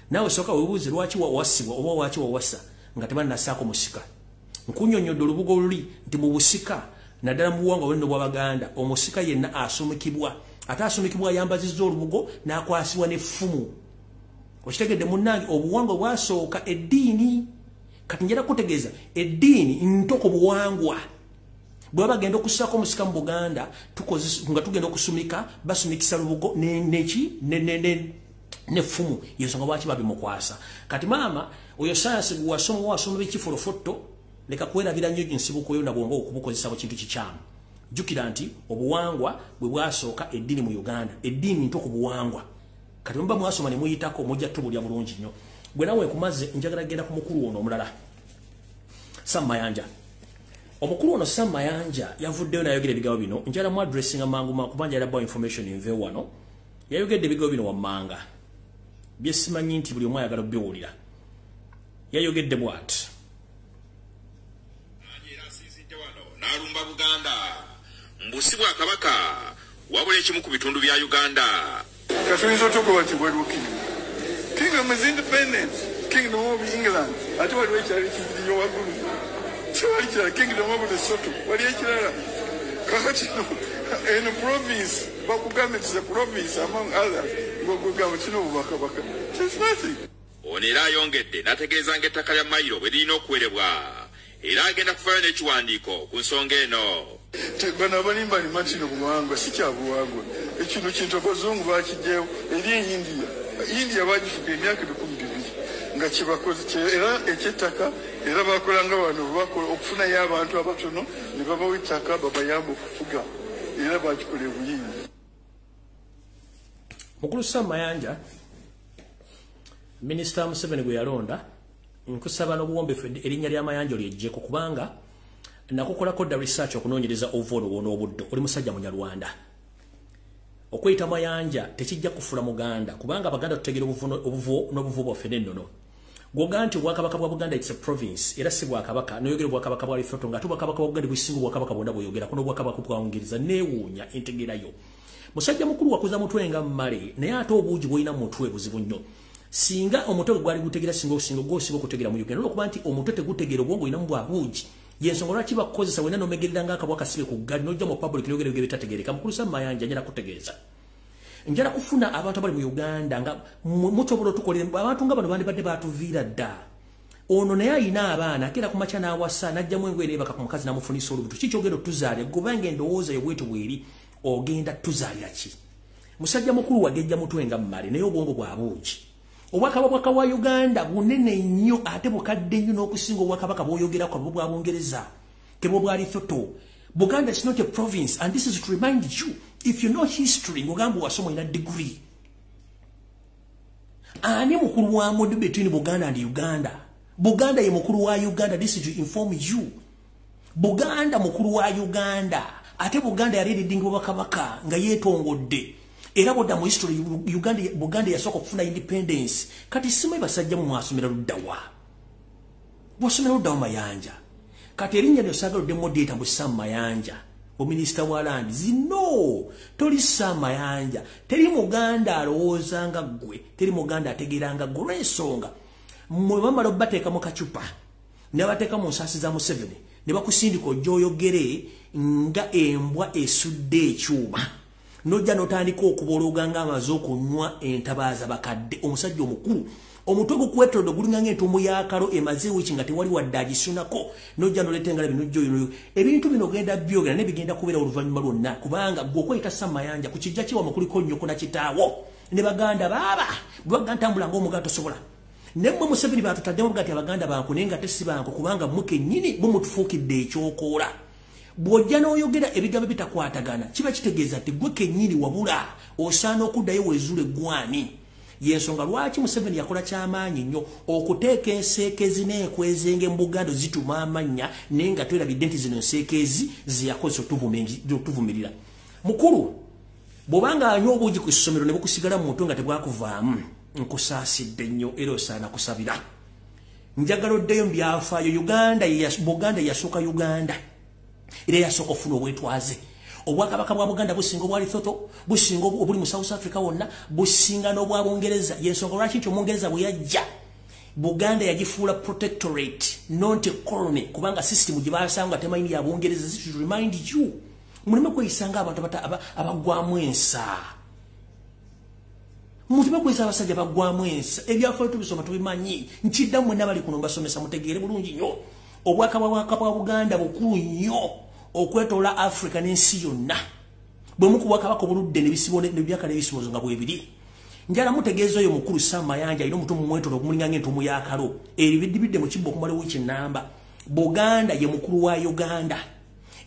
naawe sooka webuuze lwaki wawasibwa oba lwaki wawasa nga tebanassaako omusika nkunnyonnyodde olubugo luli nti mu busika naddala mu buwangwa bwenno bw'Abaganda omusika yenna asumikibwa ate asumikibwa ayambazizza olubugo n'akwasibwa n'effumu okitegedde munnange obuwangwa bwasooka eddiini kati njala kutegeeza eddiini ntoko buwangwa bwe bagenda okussaako omusika mu Buganda nga tugenda okusumika basumikisa lubugo n'effumu yensonga lwaki babimukwasa kati maama oyo sayansi gwe wasoma b'ekifulofotto leka kwerabira nnyo nsibuko yo nabwonga okubukozesa mu kintu kikyamu jjukira nti obuwangwa bwe bwasooka eddiini mu Uganda eddiini nto ku buwangwa kati mba mwasoma ne muyitako mujja tubulya bulungi nnyo bwe nawe kumaze njagala genda ku mukulu ono omulala Sam Mayanja omukulu ono Sam Mayanja yavuddeyo n'ayogera ebigambo bino njala mu addressinga mangu kubanja era about information inve wano yayogedde ebigambo bino wammanga bye simanyi nti buli omu ayagala obiwulira yayogedde bw'ati Nalumba Buganda mbusibwa kabaka wabula ekimu ku bitundu bya Uganda katuyinza otugoba nti bwe lukiri Kingdom is independent Kingdom of England ate waliwo ekirala ekibiriyo waggulu tewali kirala Kingdom of Lesotho wali ekirala kakati eno province bakugamba nti the province among others ng'ogugamba kino obubakabaka there's nothing ono era ayongedde n'ategeeza ng'ettaka lya Mayiro bwe lirina okuwerebwa era agenda kufayo n'ekiwandiiko ku nsonga eno bano abalimba lima kino buwangwa si kya buwangwa ekino kintu abazungu bakijjeewo eri India bagifuka emyaka 200 nga kibakoze era ekyettaka era bakolanga wano okufunayo abantu abatono ne babawa ettaka babayamba okufuga era bakikola ebuyinza mukulu Sam Mayanja Minisita Museveni gwe yalonda nkusaba n'obuwombeefu erinnya lya Mayanja lyejjeko kubanga nakukolako dda research okunoonyereza ovuono wono obuddo oli musajja munyarwanda okweyita Mayanja tekijja kufula Muganda kubanga Abaganda tutegera obuvuo n'obuvuo bwaffe n'ennono gwoga nti obwakabaka bwa Buganda it's a province era si bwakabaka noyogera obwakabaka bwa Lesotho nga tubakabaka bwa Buganda bwisinga obwakabaka bwonna bweyogera kuno obwakabaka bwa Bungereza neewuunya entegerayo musajja mukulu wakuza mutwe nga mmale naye ate obuugi bwolina mutwe buzibu nnyo singa omutwe gwali gutegera singa gwosiba okutegera mu Uganda olwokuba nti omutwe tegutegera obwongo olina mu bwabuugi yensonga lwaki bakukozesa wena nomegerera ng'akabwa kasibe ku gali nojja mu public n'oyogera ebyo bitategereka mukulu Sam Mayanja njala kutegeeza njala kufuna abantu abali mu Uganda nga mutobola tukolera abantu nga bano bandibadde batuviira dda ono naye ayina abaana akera ku makya n'awasa n'ajjamu engoye ebaka ku mukazi n'amufunisa olubuto kikyogenda otuzaalya gobanga endowooza yobwetu bweri ogenda tuzaalira ki musajja mukulu wagejja mutwe nga mmale naye obwongo bwabuugi obwakabaka bwa Uganda bunene nnyo ate bukadde nnyo n'okusinga obwakabaka bw'oyogerako bwa Bungereza kebwo bwa Lesotho Buganda is not a province and this is to remind you if you know history ngogamba wasoma ina degree ani mukulu wa modu between Buganda and Uganda Buganda ye mukulu wa Uganda this is to inform you Buganda mukulu wa Uganda ate Buganda yali leading obwakabaka nga yetongodde era bodda mu history Buganda yasooka okufuna independence kati simwe basajja mu mwasomera luddawa bwasomera luddawa Mayanja kati erinnya lyo sagaludde modeta mu Sam Mayanja Minister wa land zino toli Samayanja teri muganda alowooza nga gwe teri muganda ategeranga gwe ensonga mwe bamala bateeka mu kacupa ne bateeka mu nsaasi za Museveni ne bakusindika ojooyogere nga embwa esudde ekyuma nojja notandika okubologa nga amaze okunywa entabaaza bakadde omusajja omukulu omutwe gukwetolodde gulinga ng'entumu yakalo emaze wiki nga tewali wadde agisunako nojja noleetengala binojjo ebintu bino genda byogera ne bigenda kubeera oluvannyuma lwonna kubanga gwe okweyita Samayanja ku kijja kiwama kuliko nnyoko na kitaawo ne baganda baaba bwe baganda ntambula ng'omuganda tosobola ne mmwe Museveni batutaddemu bugati abaganda banku naye nga tesi banku kubanga mmwe kennyini bumutufuukidde ekyokoola bw'ojja n'oyogera ebigambo bitakwatagana kiba kitegeeza nti gwe kennyini wabula osaana okuddayo weezuule gwani yensonga lwaki Museveni yakola kyamaanyi nnyo okuteeka enseekezi n'ekwezenge mu Buganda zituma amannya naye nga twerabidde nti zino enseekezi ziyakozesa otuvumirira mukulu bw'obanga anywa obuugi ku ssomero ne bukusigala mu mutwe nga tebwakuvaamu nkusaasidde nnyo era osaana kusabira njagala oddeyo mu byafaayo Buganda yasooka Uganda era yasooka ofuna obwetwaze obwakabaka bwa Buganda businga obwa Lesotho businga obuli mu South Africa wonna businga n'obwa Bungereza yensonga lwaki nti Omungereza bwe yajja Buganda yagifuula protectorate not a colony kubanga system gye basanga temayini ya Bungereza to remind you mulime kweyisanga abantu abagwamu ensa mulime kweyisa abasajja bagwamu ensa ebyafaayo tubisoma tubimanyi nkiddamu mwenna bali kuno mbasomesa mutegeere bulungi nnyo obwakabaka bwa Buganda bukulu nnyo okwetola Africa n'ensi yonna bwe mukuwa kabaka buludde nebyaka n'ebisibozo nga bwebiri njala mutegeeza oyo mukulu Samayanja alina omutumu mwetolo okumulinga ng'entumu yakalo ebidibidde mu kibbo okumala wiki namba Buganda ye mukulu wa Uganda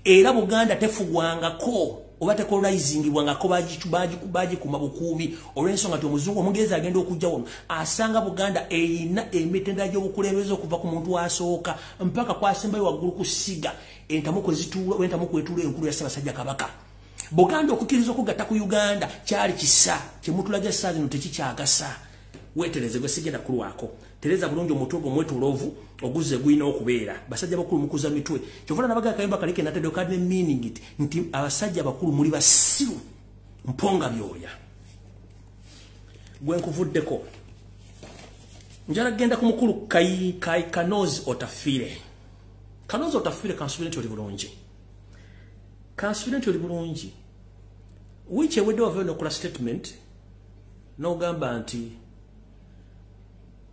era Buganda tefugwangako oba tekolonizingibwangako bagikuma bukuumi olw'ensonga nti omuzungu Omungereza agenda okujja wano asanga Buganda eyina emitendera gy'obukulembeze okuva ku muntu asooka mpaka kwasembayo waggulu ku ssiga entamu kwetula enkulu ya Ssaabasajja Kabaka Buganda okukkiriza okugatta ku Uganda kyali kisa kyemutulaga essaa zino tekikyagasa weetereze gwe sigenda kulwako tereza bulungi omutwe gw'omwetoloovu oguze gwina okubeera basajja bakulu mukuza mitwe kyovula nabaga kayimba kaleke natedde okadde meaning it nti abasajja bakulu muli basiru mponga byoya gwe nkuvuddeko njala genda ku mukulu Kanozi Otafire kansubira nti oli bulungi wiiki ewedde wavayo nokola statement n'ogamba nti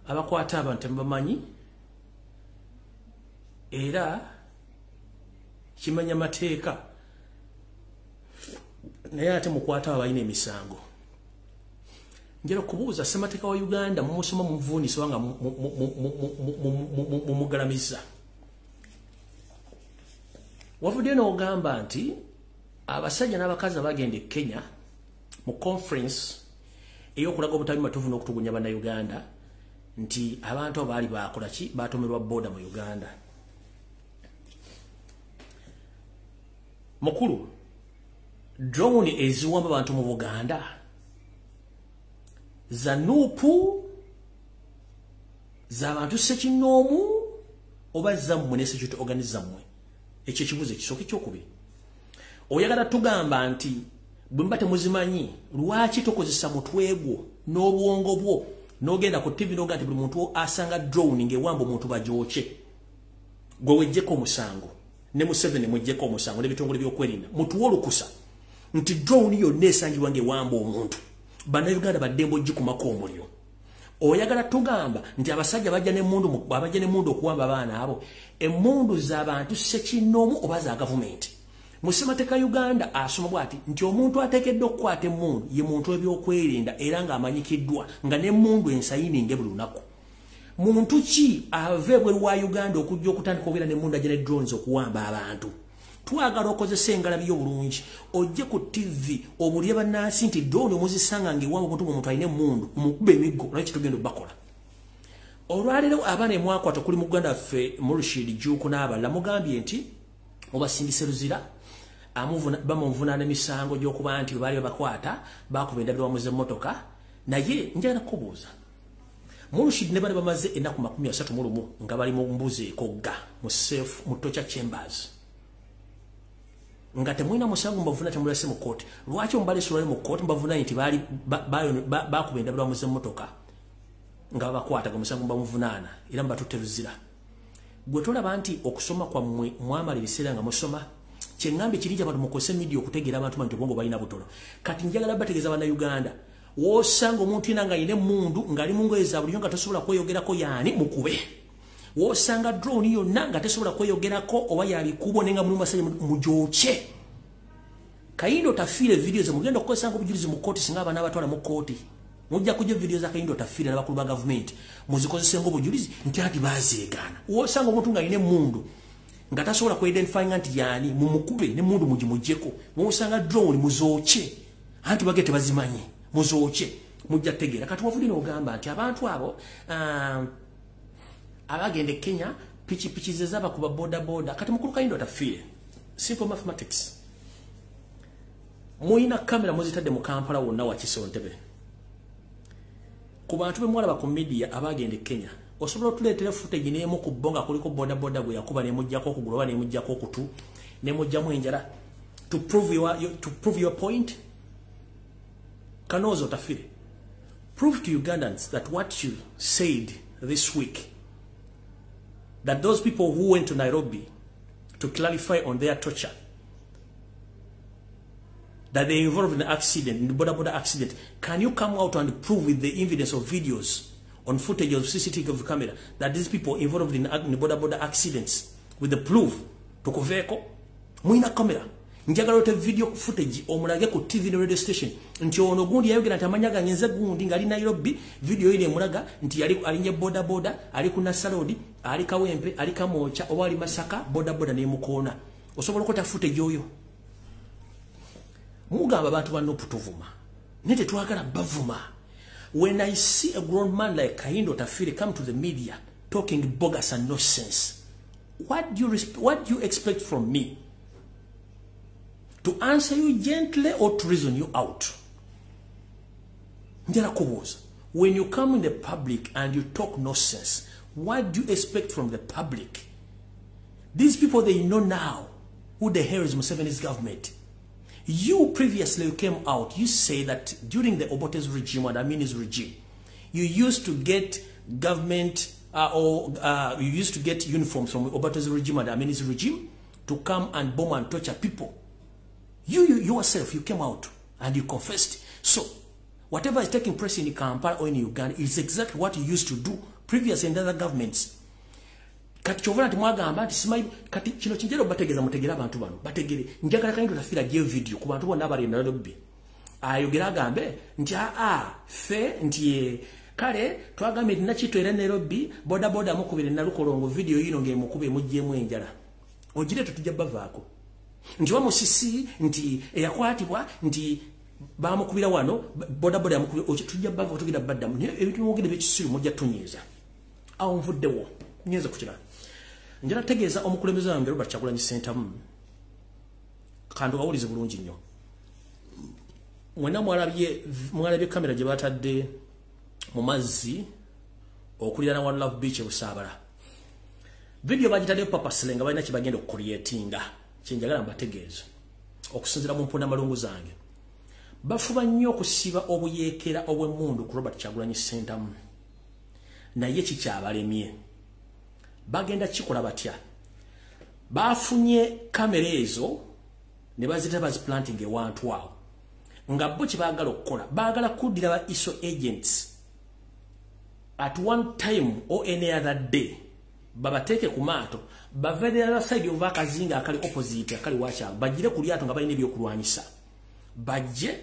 abakwata abantu temubamanyi era kimanya mateeka naye ate mukwata abalina emisango njera okubuuza ssemateeka wa Uganda mumusoma muvuunisa wanga mumugalamiza wavuddeyo n'ogamba nti abasajja n'abakazi abagenda e Kenya mu conference ey'okulaga obutabi matuufu n'okutugunya bannayuganda nti abantu abaali bakola ki batomerwa boda mu Uganda mukulu drone eziwamba abantu mu Buganda zanupu z'abantu ssekinnoomu oba zammwe ne security organizammwe ekyo ekibuuzo ekisooka ekyokubiri oyagala tugamba nti bwe mba temuzimanyi lwaki tokozesa mutwe gwo n'obwongo bwo n'ogenda ku TV n'oga nti buli muntu asanga drone ng'ewamba omuntu bagyokye gwe wejjeko omusango ne Museveni mujjeko omusango n'ebitongole by'okwerinda mutuwe olukusa nti drone yonna esangibwa ng'ewamba omuntu bannayuganda baddembe ogikumako omuliro oyagala tugamba nti abasajja bajja n'emmundu okuwamba abaana abo emmundu z'abantu ssekinnoomu oba za gavumenti mu ssemateeka Uganda asoma bw'ati nti omuntu ateekeddwa okukwata emmundu ye muntu w'ebyokwerinda era ng'amanyikiddwa nga n'emmundu ensayininge buli lunaku muntu ki ava ebweru wa Uganda okujja okutandika okubeera n'emmundu ajja ne drones okuwamba abantu twagala okozesa engalabi y'obulungi ojje ku TV obulye bannansi nti drone omuzisanga ng'ewamba omuntu omuntu alina emmundu mukuba emiggo lwaki tugenda obbakola olwaleero abaana emwakwata kuli mu Uganda ffe mu Rashid Juuku n'abalala mugambye nti obasindise luzira bamuvunaana emisango gy'okuba nti baali babakwata bakuba endabiro bamuze emmotoka naye njagala kubuuza Mulushid ne bali bamaze ennaku 31 nga bali mu mbuzi ekogga mu safe mu torture chambers nga temwina musango mbavuna temulase mu court lwaki ombale sulale mu court mbavuna nti bali bakubenda bwa muze motoka nga bakwata musango mbavunana era mbatutte ruzira gwe tolaba nti okusoma kwa mwamali biseera nga musoma kyengambe kirija abantu mukose media okutegera abantu nti bongo balina butono kati njagala bategeza bana Uganda wosanga omuntu ina nga ine mundu ngali mungo ezabulyo nga tasobola kweyogerako yani mukube wosanga drone yonna nga tasobola kweyogerako oba yabikubo nenga muluma sanye mujoche Kayindo tafile videos mugenda okosanga obujulizi mu court singa abana abatwala mu court mujja kujja videos za Kayindo tafile n'abakulu ba government muzikozese ngo obujulizi nti ati bazeegana wosanga omuntu nga ine mundu nga tasobola ku identify nti yani mumukube ne mundu mujimujeko wosanga drone muzoche anti bagete bazimanyi muzoche mujja tegera kati wafulino ogamba nti abantu abo abagende Kenya pichi zezaba kuba boda kati mukulu Kayindo tafile simple mathematics muina kamera muzitadde mu Kampala wonna wa Kisontebe ku bantu bemwala ba ku media abagende Kenya osobola tuleetera footage n'emu ku bonga kuliko boda gwe yakuba ne mujjako okuguloba ne mujjako okutu ne mujjamu enjala to prove your point Kanozo tafile prove to Ugandans that what you said this week that those people who went to Nairobi to clarify on their torture that they involved in an accident, in the boda accident, can you come out and prove with the evidence of videos on footage of CCTV camera that these people involved in the boda accidents with the proof to Koveko? Muina camera. Njagalote video footage omulage ku TV and radio station. Nti ono gundi yayogera nti amanyaga nyenze gundi ngali Nairobi video ile mulaga nti yali alinye boda ali kuna salodi ali Kawempe ali Kamocha oba ali Masaka boda ne mukona. Osobola okota footage oyo. Mugamba abantu bano putuvuma nete twagala bavuma. When I see a grown man like Kayindo Tafire come to the media talking bogus and nonsense, what do you expect from me? To answer you gently or to reason you out? When you come in the public and you talk nonsense, what do you expect from the public? These people, they know now who the hell is Museveni's government. You previously came out, you say that during the Obote's regime or Amini's regime, you used to get government you used to get uniforms from Obote's regime and Amini's regime to come and bomb and torture people. You yourself, you came out and you confessed. So, whatever is taking place in Kampala or in Uganda is exactly what you used to do previously in other governments. Kati chovana timwagamba nti simayi kati kino kinjero bategeza mutegera abantu bano bategere njagala Kayindo Tafire je video ku bantu bonna abali Nairobi ayogera agambe nti fe nti kale twagambe dina kitwera Nairobi boda mukubire nalukolongo video yino nge mukube mujjemu enjala ogire tutujja bavaako nti wa musisi nti yakwatibwa nti bamukubira wano boda yamukubira tujja bavaako tugira baddamu ebitu mugire bekisiru mujja tunyiza awo nvuddewo nyeza kukira njala tegeeza omukulembeze wange Robert Kyagulanyi Ssentamu kandi wawulize bulungi nnyo mwena mwalabye kamera gye batadde mu mazzi okulirana One Love Beach Busaabala video bagitadde purposely nga balina kibagenda okucreatinga kyenjagala mbategeeza okusinzira mu mponda malungu zange bafuba nnyo okusiba obuyeekera obw'emmundu ku Robert Kyagulanyi Ssentamu naye kikyabalemye bagenda kikola batya bafunye kamera ezo ne bazita baziplanting ewantu awo nga bo kibagala okukola bagala kuddira ba ISO agents at one time or any other day babateeke ku maato bavedera side of akazinga akali opposite akali wacha bajire ku lyato nga balina ebyokulwanyisa bajje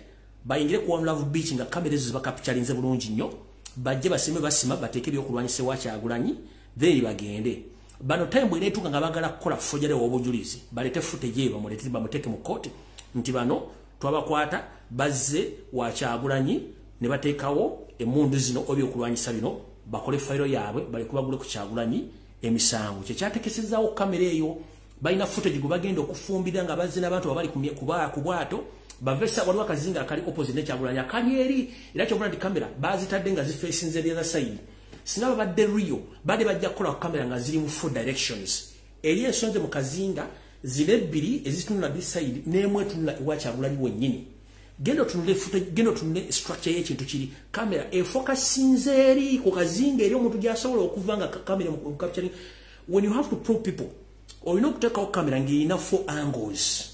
bayingire ku One Love Beach nga kamera ezo bakapitalize bulungi nnyo bajje basima bateeke ebyokulwanyisa wacha Kyagulanyi then bagende bano time bwe netuka nga bagala kukola fojale obujulizi balete footage eba mulete bamuteke mu court nti bano twabakwata bazze wa Kyagulanyi ne bateekawo emundu zino obyokulwanyisa bino bakole file yaabwe bali kubagule ku Kyagulanyi emisango kyechatekesezaawo kamera eyo balina footage gwe bagenda okufumbira nga bazze n'abantu abali ku bwato bavesa waliwo akazinga akali opposite ne Kyagulanyi akali eri era kyobula ndi kamera bazitadde nga zifesinze the other side sinaba badde Rio bade bajja kukola kamera nga ziri mu four directions eri ensonze mu kazinga zile bbiri ezitunula this side nemwe tunula Kyagulanyi wennyini gendo tunule footage gendo tunule structure y'ekintu kiri camera efocus eri ku kazinga eri omuntu gyasobola okuvanga camera mu capturing when you have to prove people or you know kuteka o camera ngina 4 angles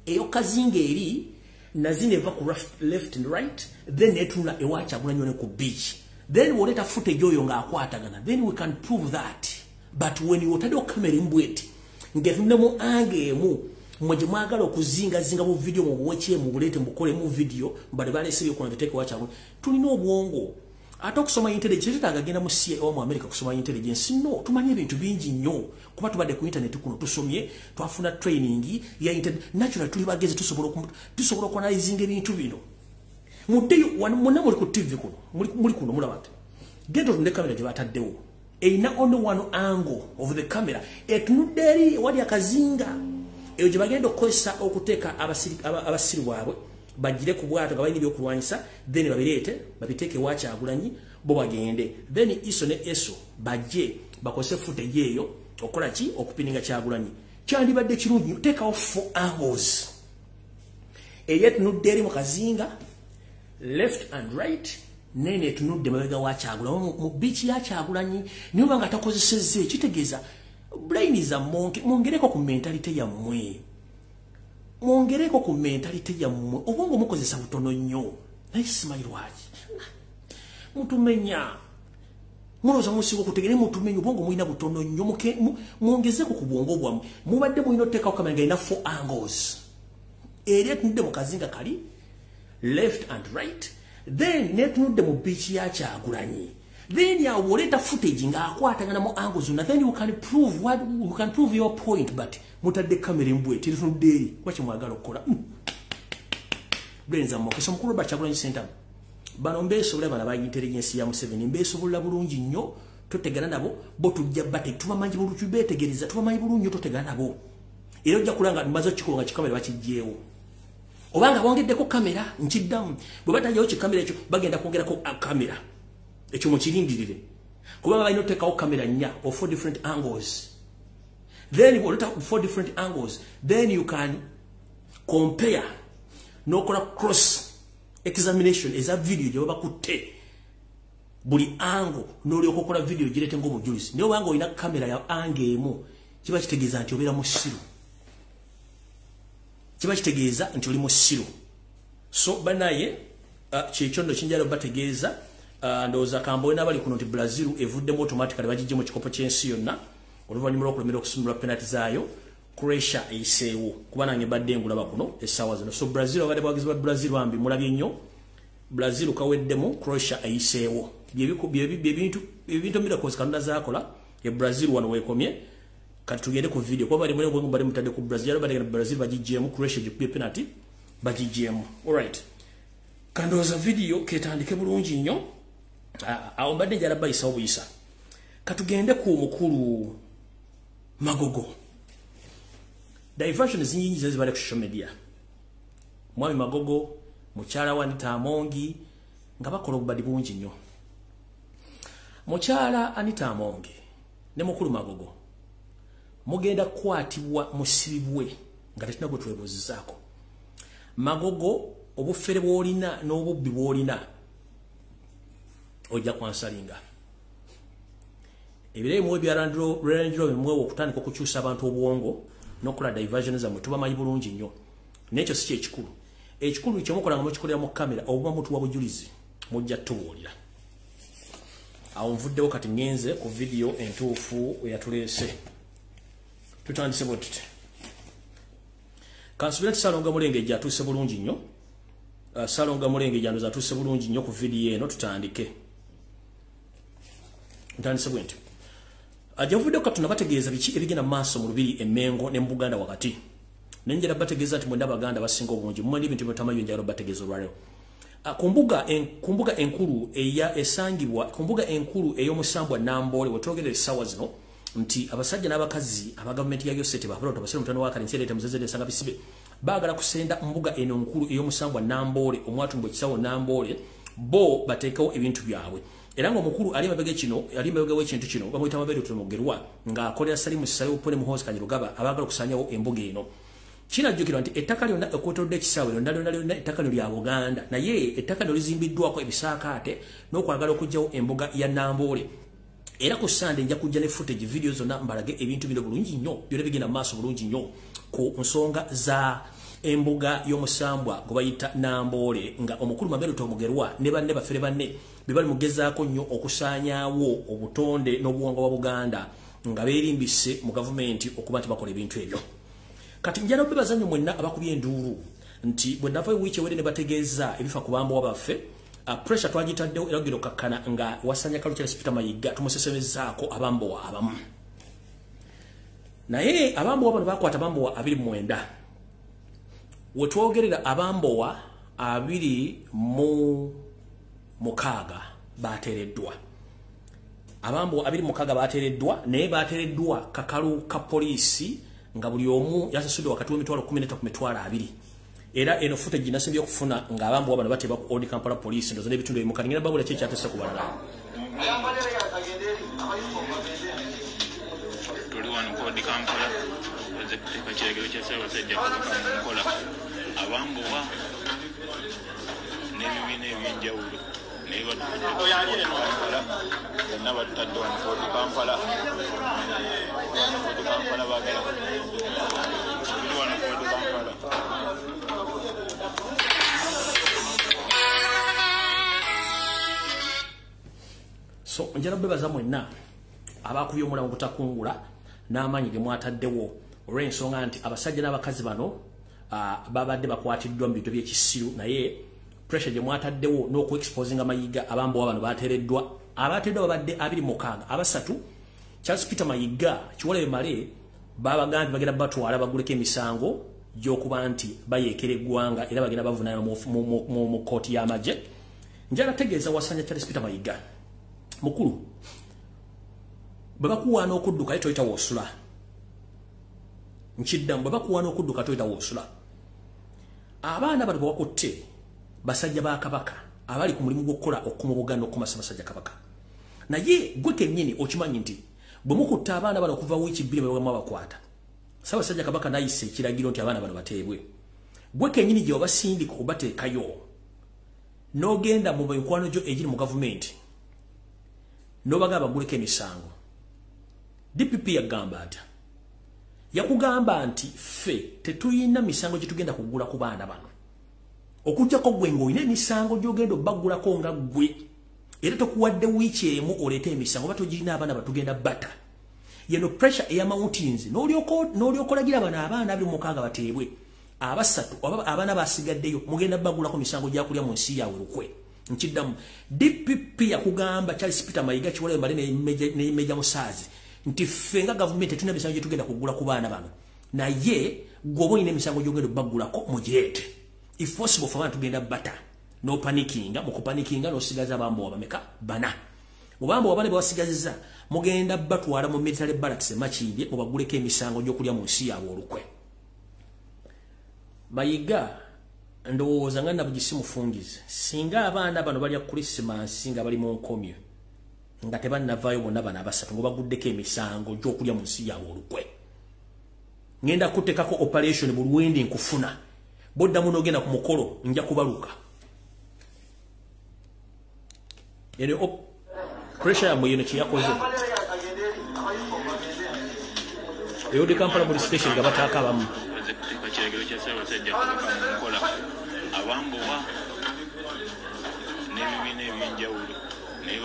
eyo kazinga eri nazine va ku left and right then etuna ewa Kyagulanyi ne ku beach then woleta footage oyo nga akwatagana then we can prove that but when you otado camera imbweti ngetunemu angemu mwaje mwagala okuzinga zinga mu video mu bweche mu bulete mbukole mu video bali bale sibyo kuna viteke wa Kyagulanyi tulina obwongo ata okusoma intelligence tutagagenda mu CIA mu America kusoma intelligence no tumanye ebintu bingi nnyo kuba tubadde ku internet kuno tusomye twafuna training ya internet natural tuli bageze tusobola okuanalyzinga ebintu bino mudeyo wanamuna muri ku TV kuno muri kuno mulabate gendo tunde camera gye bataddewo eina only one angle of the camera etunuderi wali akazinga eyo gye bagenda okukozesa okuteeka abasiri bwabwe bagire ku bwato nga balina ebyokulwanyisa then babireete babiteeke wa Kyagulanyi bo bagende then iso ne eso bajje bakozese footage eyo okola ki okupininga Kyagulanyi kyandibadde kirungi teekawo 4 angles eyetunudde eri mu kazinga left and right nene tunudde mabega wa Kyagulanyi mu beach ya Kyagulanyi niyo banga takozesezze kitegeeza brain is a monkey mongereko ku mentality ya mmwe mongereko ku mentality ya mmwe obongo mukozesa butono nnyo nice smile waji mutumenya muloza musigo kutegere mutumenya obongo muina butono nnyo muongezeko ku bwongo bwamwe mubadde muino teka kamera ina 4 angles ere tunde mu kazinga kali left and right then netunde mu beach ya Kyagulanyi then ya woleta footage nga akwatagana mu angles na then you can prove your point but mutadde kamera mbwe titunde kwachi mwagala okola benza mo keso mukulu ba Kyagulanyi center bano mbeso bule bana ba intelligence ya Museveni mbeso bulla bulungi nnyo totegana nabo bo tujja bate tubamanyi bulungi betegereza tubamanyi bulungi totegana nabo era ojja kulanga mbazo kikolonga kikamera bakijjeewo obanga bongeddeko kamera nkiddamu bwe batajayo kikamera ekyo bagenda kwongerako kamera ekyo mukirindirire kuba balina otekawo kamera nnya of 4 different angles then you 4 different angles then you can compare nokola cross examination is a video gye bakutte buli angle n'olyoka okola video girete ng'obujulizi naye obanga olina kamera ya angle emu kiba kitegeeza nti obeera musiru kiba kitegeeza nti oli musiru so banaye kyekyo nno kinjala bategeeza ndowooza kambowe n'abali kuno nti Brazil evuddemu automatically bagijje mu kikopo ky'ensi yonna oluvannyuma lw'okulemera okusimbula penalty zaayo Croatia eiseewo kuba nange badde ngulaba kuno essaawa zino so Brazil abadde bawagizi ba Brazil bambi mulabye nnyo Brazil kaweddemu Croatia eiseewo ebintu miracles Katonda zaakola ye Brazil wano weekomye kati tugende ku video kuba bali mwenye bali mutadde ku Brazil bali Brazil bagijjeemu Croatia gikubye penalty bagijjeemu alright kandoza video ketandike bulungi nnyo awo mbadde njala bayisa obuyisa katugende ku mukulu Magogo diversion zinyingi zibale ku social media mwami Magogo mukyala wa Anita Amongi nga bakola obubadi bungi nnyo mukyala Anita Amongi ne mukulu Magogo mugenda kwatibwa musibibwe nga tetina gwe twebuuzizaako Magogo obufere bw'olina n'obubbi bw'olina ojja kwansalinga ebirebe mu bya Range Rover mwewo okutandika okukyusa abantu obwongo n'okola diversion zammwe tubamanyi bulungi nnyo n'ekyo si kyekikulu ekikulu kyemukola nga mukikolera mu kamera obuba mutuwa bujulizi mujja tubuulira awo nvuddewo kati ngenze ku video entuufu eyatuleese tutandise bwe tuti kansubira nti Salonga Mulengejja atuuse bulungi nnyo Salonga Mulengejja ndoza atuuse bulungi nnyo ku video eno tutandike ntandise bwe nti ajavudde katuna bategeeza biki ebigenda maaso mu Lubiri Emmengo ne Buganda wakati nenjera bategeeza ati mwenda Baganda basinga obungi mmwe ebintu by'otamanyi njalo bategeeza olwaleo kumbuga enkulu eya esangibwa kumbuga enkulu ey'omusambwa Nambole wetwogere sawa zino nti abasajja n'abakazi aba government ya Yosete babalota abasajja mutano wakali nserete muzezede sanga bisibe bagala kusenda mbuga eno nkulu ey'omusambwa Nambole omwatumbwe kisawo Nambole bo bateekawo ebintu byabwe era ngo mukulu ali mabege kino ali mabege w'ekintu kino bamuyita Mabere Tumugerwa nga akolera Salimu Salimu Pole Muhozi Kanyirugaba abagala okusanyawo embuga eno kinajjukirwa nti ettaka lyonna ekotodde ekisaawe lyonna ettaka lya Buganda naye ettaka lizimbiddwako ebisaakaate n'okwagala okugyawo embuga ya Namboole era ku Sunday nja kujja ne footage video zonna mbalage ebintu bino bulungi nnyo byonna bigenda maaso bulungi nnyo ku nsonga za embuga y'omusambwa gwe bayita Namboole nga omukulu Mabere Tumugerwa ne banne bafere banne bibali mugezaako nnyo okusaanyaawo obutonde n'obuwangwa bwa Buganda nga beerimbise mu gavumenti okuba nti bakola ebintu ebyo kati njala obebaza nnyo mwenna abakubye enduulu nti bwe nava wiiki ewere ne bategeeza ebifa ku bambowa baffe pressure twagitaddewo era ogenda okakkana nga wasanya Charles Peter Mayiga tumusesemezaako abambowa abamu naye abambowa bano bakwata abambowa 29 wetwogerera abambowa 26 bateereddwa abambowa 26 bateereddwa naye bateereddwa kakalu ka poliisi nga buli omu yasasudde wakati w'emitwalo 13 ku mitwalo 2 era eno footage nasembye okufuna nga abambowa bano bateba ku Old Kampala Police ndoza n'ebitundu ebimu kalingana babula kye kyatesa ku balala tuli wano ku Old Kampala ezekuteeka kiregero kya Ssaabasajja Kabaka mu nkola abambowa n'ebibiina eby'enjawulo naye Kampala bonna batutadde wano ku Old Kampala baagala tuli wano ku Old Kampala so njala bebaza mwenna abakubye omulamu butakungula n'amaanyi ge mwataddewo olw'ensonga nti abasajja n'abakazi bano babadde bakwatiddwa mu bintu by'ekisiru naye pressure gye mwataddewo n'oku-exposinga Mayiga abambowa bano bateereddwa abateereddwa babadde 26 abasatu Charles Peter Mayiga Kiwolebe Male babagambye bagenda batwala baguleko emisango gy'okuba nti bayeekera eggwanga era bagenda bavunaana mu kooti y'amagye njala tegeeza wasanya Charles Peter Mayiga mukulu bwe bakuwaana okudduka ye toyita woosula nkiddamu bwe bakuwaana okudduka toyita woosula abaana bano bawakutte basajja ba Kabaka abali ku mulimu gw'okukola okukuma Buganda okukumasa basajja Kabaka naye gwe kennyini okimanyi nti bwe mukutte abaana bano okuva wiiki 2 bwe bakwata Ssaabasajja Kabaka n'ayisa ekiragiro nti abaana bano bateebwe gwe kennyini gye wabasindika okubateekayo n'ogenda mu mikwano gyo egiri mu gavumenti n'obagamba baguleko emisango DPP yagamba ati yakugamba nti ffe tetuyina misango gye tugenda kugula ku baana bano okujjako gwe ng'olina emisango gy'ogenda obbagulako nga gwe era tokuwadde wiiki emu oleeta emisango oba togirina abaana batugenda bata yeno pressure eya mountains n'olyokolagira bano abaana 26 bateebwe abasatu abaana basigaddeyo mugenda bagulako misango gyakulya mu nsi yawe lukwe nkiddamu DPP yakugamba Charles Peter Mayiga Kiwolebe Male ne Meja Musaazi nti ffe nga gavumenti tetulina misango gye tugenda kugula ku baana bano naye gwoba olina emisango gy'ogenda obbagulako mugireete if possible for abantu tugenda bata no panikinga mukupanikinga n'osigaza abambowa bameka bana mubambowa bane bawasigaziza mugenda batwala mu military barracks Makindye mubaguleko emisango gy'okulya mu nsi yaabwe olukwe Mayiga ndowooza nga nabugisi mufungize singa abaana bano balya Christmas nga bali mu nkomyo nga tebannavaayo bonna bano abasatu ngo baguddeko emisango gy'okulya mu nsi yaabwe olukwe ngenda kuteekako operation bulwendi nkufuna boddamu n'ogenda ku mukolo nja kubaluka ene pressure ya moyo kye yakoze Old Kampala police station nga bataaka abamu kiregero kya Ssaabasajja Kabaka mu nkola abambowa n'ebibiina eby'enjawulo naye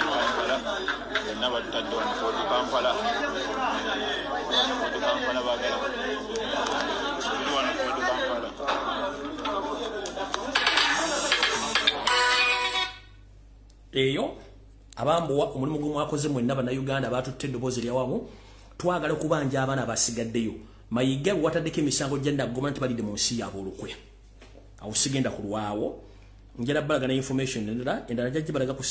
Kampala bonna batutadde wano ku Old Kampala baagala tuli wano ku Old Kampala eyo abambowa omulimu gwe mwakoze mwenna bannayuganda batutte eddoboozi lyawamu twagala okubanja abaana basigaddeyo Mayiga wataddeko emisango gyenda goma nti balidde mu nsi yaabwe olukwe awo sigenda ku lwawo njala balagana information endala jajja balaga ku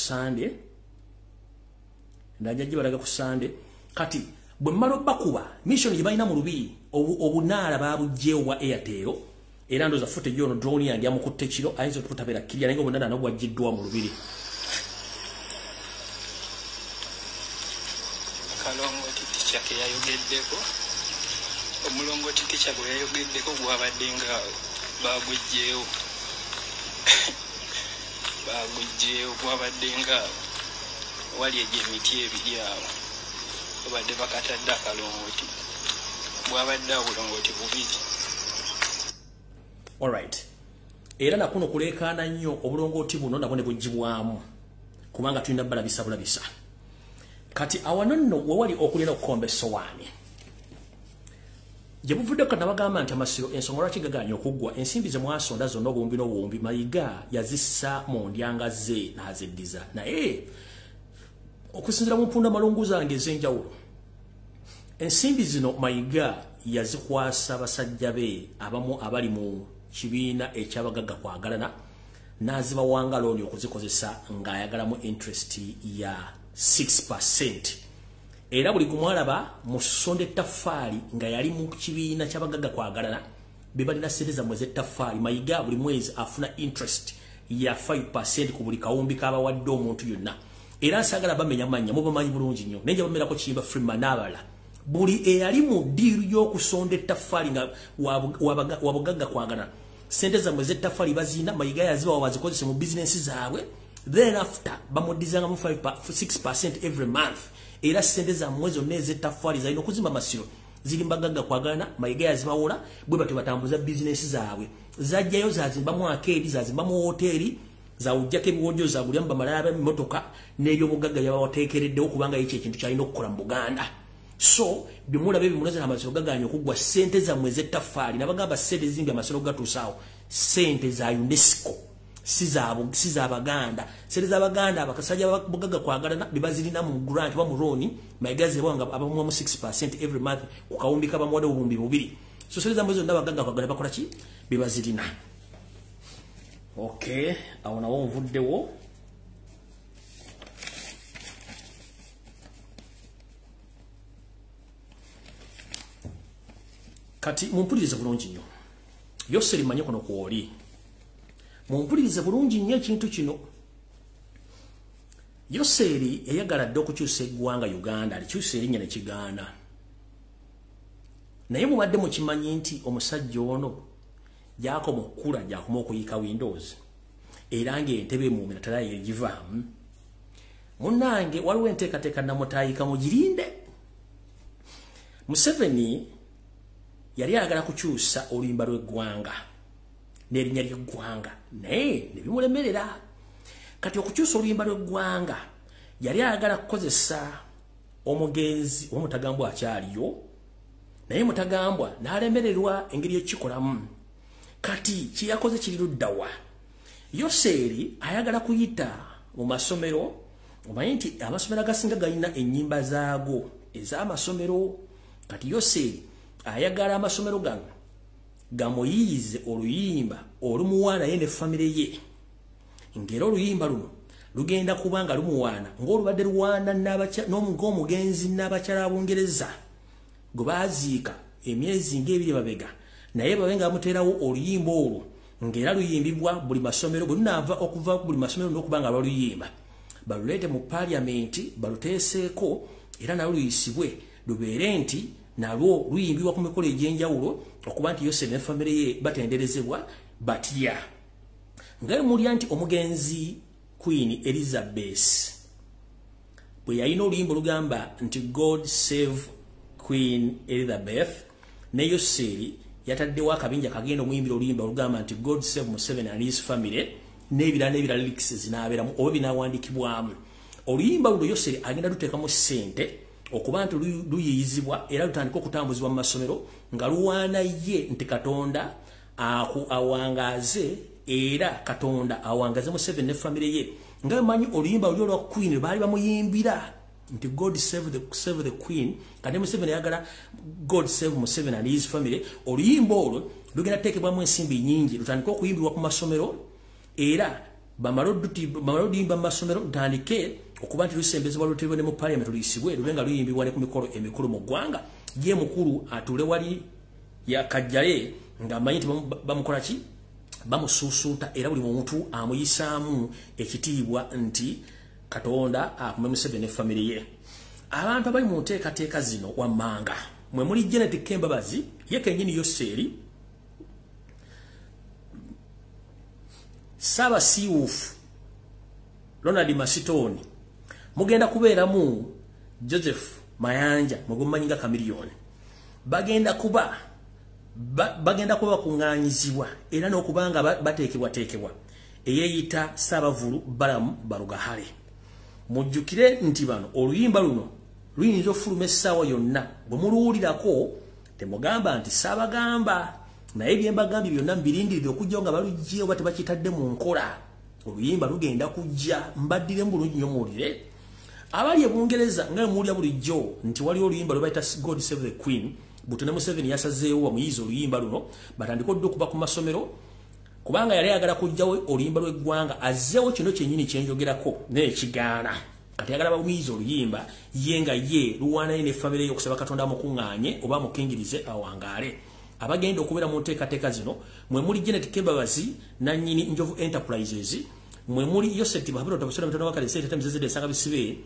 Sunday kati bwe mmala bakuba mission gye balina mu lubiri obunaala babugjeewo bwa Airtel era ndoza footage ono drone yange yamukutte kiro ayinza okutabera kirya naye obunaala nabwo bwaggiddwa mu lubiri teacher ke yayogeddeko omulongoti teacher gwe yayogeddeko gwabadde ngaawo baagujjeewo gwabadde ngaawo wali egyo emiti ebiri awo obadde bakatadde akalongoti bwabadde obulongoti bubiri. Alright. Era nakuno kuleekaana nnyo obulongoti buno nabwo ne buggyibwamu kubanga tulina balabisa bulabisa. Kati awano nno we wali okulina okukomba essowaani. Gye buvuddeko nabagamba nti amasiro ensonga lwaki gaganya okuggwa ensimbi ze mwasonda zonna obuwumbi n'obuwumbi Mayiga yazissa mu ndyanga ze n'aziddiza. Naye okusinziira mu mpunda malungu zange ez'enjawulo ensimbi zino Mayiga yazikwasa basajja be abamu abali mu kibiina ekyabagagga kwagalana n'azibawanga looni okuzikozesa ng'ayagalamu interest ya 6%. Era buli kumwalaba mu sonde ttaffaali nga yali mu kibiina ky'abagagga kwagalana bibalina sente zammwe z'ettaffaali Mayiga buli mwezi afuna interest ya 5% ku buli kawumbi k'abawadde omuntu yonna. Era nsagala bamenya mannya mubamanyi bulungi nnyo naye bamerako Kiyimba Freeman n'abalala buli eyali mu ddiiru y'okusonda ettaffaali nga wabugagga kwagalana sente zammwe z'ettaffaali bazina Mayiga yazibawa bazikozese mu bizinensi zaabwe then after bamudizangamu 6% every month. Era sente zammwe zonna ez'ettaffaali zalina okuzimba masiro ziri mbagagga kwagalana Mayiga yazibawola bwe batyo batambuza bizinensi zaabwe zajjayo zazimbamu akeeri zazimbamu hoteeri zawujjako ebiwonjo zagulyamu bamalaya b'emmotoka n'ebyobugagga yabawateekereddewo kubanga ekyo ekintu kyalina okukola mu Buganda. So bimulabe bimunazira amasiro gaganya okuggwa sente zammwe ez'ettaffaali nabagamba sente zimbi amasiro gatuusaawo sente za UNESCO si za Baganda. Sente za Baganda abakasajja bugagga kwagalana bibazirina mu grant ba mu loan Mayiga zebwanga abamuwa mu 6% every month ku kawumbi kabamuwadde obumbi bubiri. So sente zammwe zonna bagagga kwagalana bakola ki bibazirina. Okay, awo nawo nvuddewo. Kati mumpulirize bulungi nnyo. Yoseri manye kono kwoli. Mumpulirize bulungi nnyo ekintu kino. Yoseri eyagala dde okukyusa eggwanga Uganda alikyusa erinnya ne kigaana. Naye mubadde mukimanyi nti omusajja ono gyakoma okukula gyakoma okuyiika Windows era ng'entebe emuumira tala yegivaamu. Munnange waliwo enteekateeka namutaayika mugirinde. Museveni yali ayagala kukyusa oluyimba lw'eggwanga n'erinnya ly'eggwanga naye ne bimulemerera. Kati okukyusa oluyimba lw'eggwanga yali ayagala kukozesa omugenzi omutagambwa akyaliyo naye mutagambwa n'alemererwa engeri ekikolamu. Kati kiyakoze kiri luddawa. Yoseri ayagala kuyita mu masomero omanyi nti amasomero agasinga galina ennyimba zaago ez'amasomero. Kati Yoseri ayagala amasomero gano gamuyiize oluyimba olumuwaana ye ne famire ye ng'era oluyimba luno lugenda kubanga lumuwaana ng'olubadde luwaana ng'omugenzi n'abakyala Bungereza gwe baaziika emyezi ng'ebiri mabega naye babe nga bamuteerawo oluyimba olwo ng'era luyimbibwa buli masomero bwe lunaava okuva buli masomero n'okuba nga baluyimba baluleete mu paliamenti baluteeseeko era nalwo luyisibwe lubeere nti nalwo luyimbibwa ku mikolo egy'enjawulo okuba nti Yoseri ne famire ye batenderezebwa batya. Nga mulya nti omugenzi Queen Elizabeth bwe yalina oluyimba olugamba nti God save Queen Elizabeth ne Yoseri yataddewo akabinja kagenda omuyimbira oluyimba olugamba nti God save Museveni and his family n'ebirala lyrics zinaabeeramu oba binaawandiikibwamu. Oluyimba luno Yoseri agenda luteekamu ssente okuba nti luyiyizibwa era lutandika okutambuzibwa mu masomero nga luwaana ye nti Katonda awangaaze era Katonda awangaze Museveni ne famire ye. Nga manyi oluyimba olyo olwa Queen baali bamuyimbira nti God save the Queen kati Museveni yagala God save Museveni and his family. Oluyimba olwo lugenda teekebwamu ensimbi nnyingi lutandika okuyimbirwa ku masomero era bamalodimba mu masomero lutandike okuba nti lusembezebwa luteebwe ne mu parliament luyisibwe lube nga luyimbibwa ne ku mikolo emikulu mu ggwanga. Ye mukulu atule wali yakajjale ng'amanyi nti bamukola ki bamusuusuuta era buli muntu amuyisaamu ekitiibwa nti Katonda akume Museveni ne famire ye. abantu abali mu nteekateeka zino wammanga mwe muli Janet Kembabazi ye kennyini Yoseri Saba Siwufu Ronald Masitoni mugenda kubeeramu Joseph Mayanja mugumanyinga Kamiliyoni bagenda kuba kuŋŋaanyizibwa era n'okubanga bateekebwa eyeyita Saabavulu Balamu Balugahale mujjukire nti bano oluyimba luno luyinza ofuluma essaawa yonna bwe muluwulirako temugamba nti saabagamba naye bye mbagambye byonna mbirindirire okujja nga balugye oba tebakitadde mu nkola oluyimba lugenda kujja mbaddire mu bulungi nnyo muwulire abali ebungereza nga muwulira bulijjo nti waliwo oluyimba lwe bayita God Save the Queen Butone Museveni yasazeewo bamuyize oluyimba luno batandika odde okuba ku masomero kubanga yali ayagala kujjawo oluyimba lw'eggwanga azzeewo kino kyennyini kyenjogerako n'ekigaana kati ayagala bamuyize oluyimba ye nga ye luwaanayo ne famire ye okusaba Katonda amukuŋŋaanye oba amukingirize awangaale abagenda okubeera mu nteekateeka zino mwe muli Janet Kembabazi nannyini Njovu Enterprises mwe muli Yoseti Mahabiro Tabasura Mitono Wakale Sente Temzeze Sanga Bisibe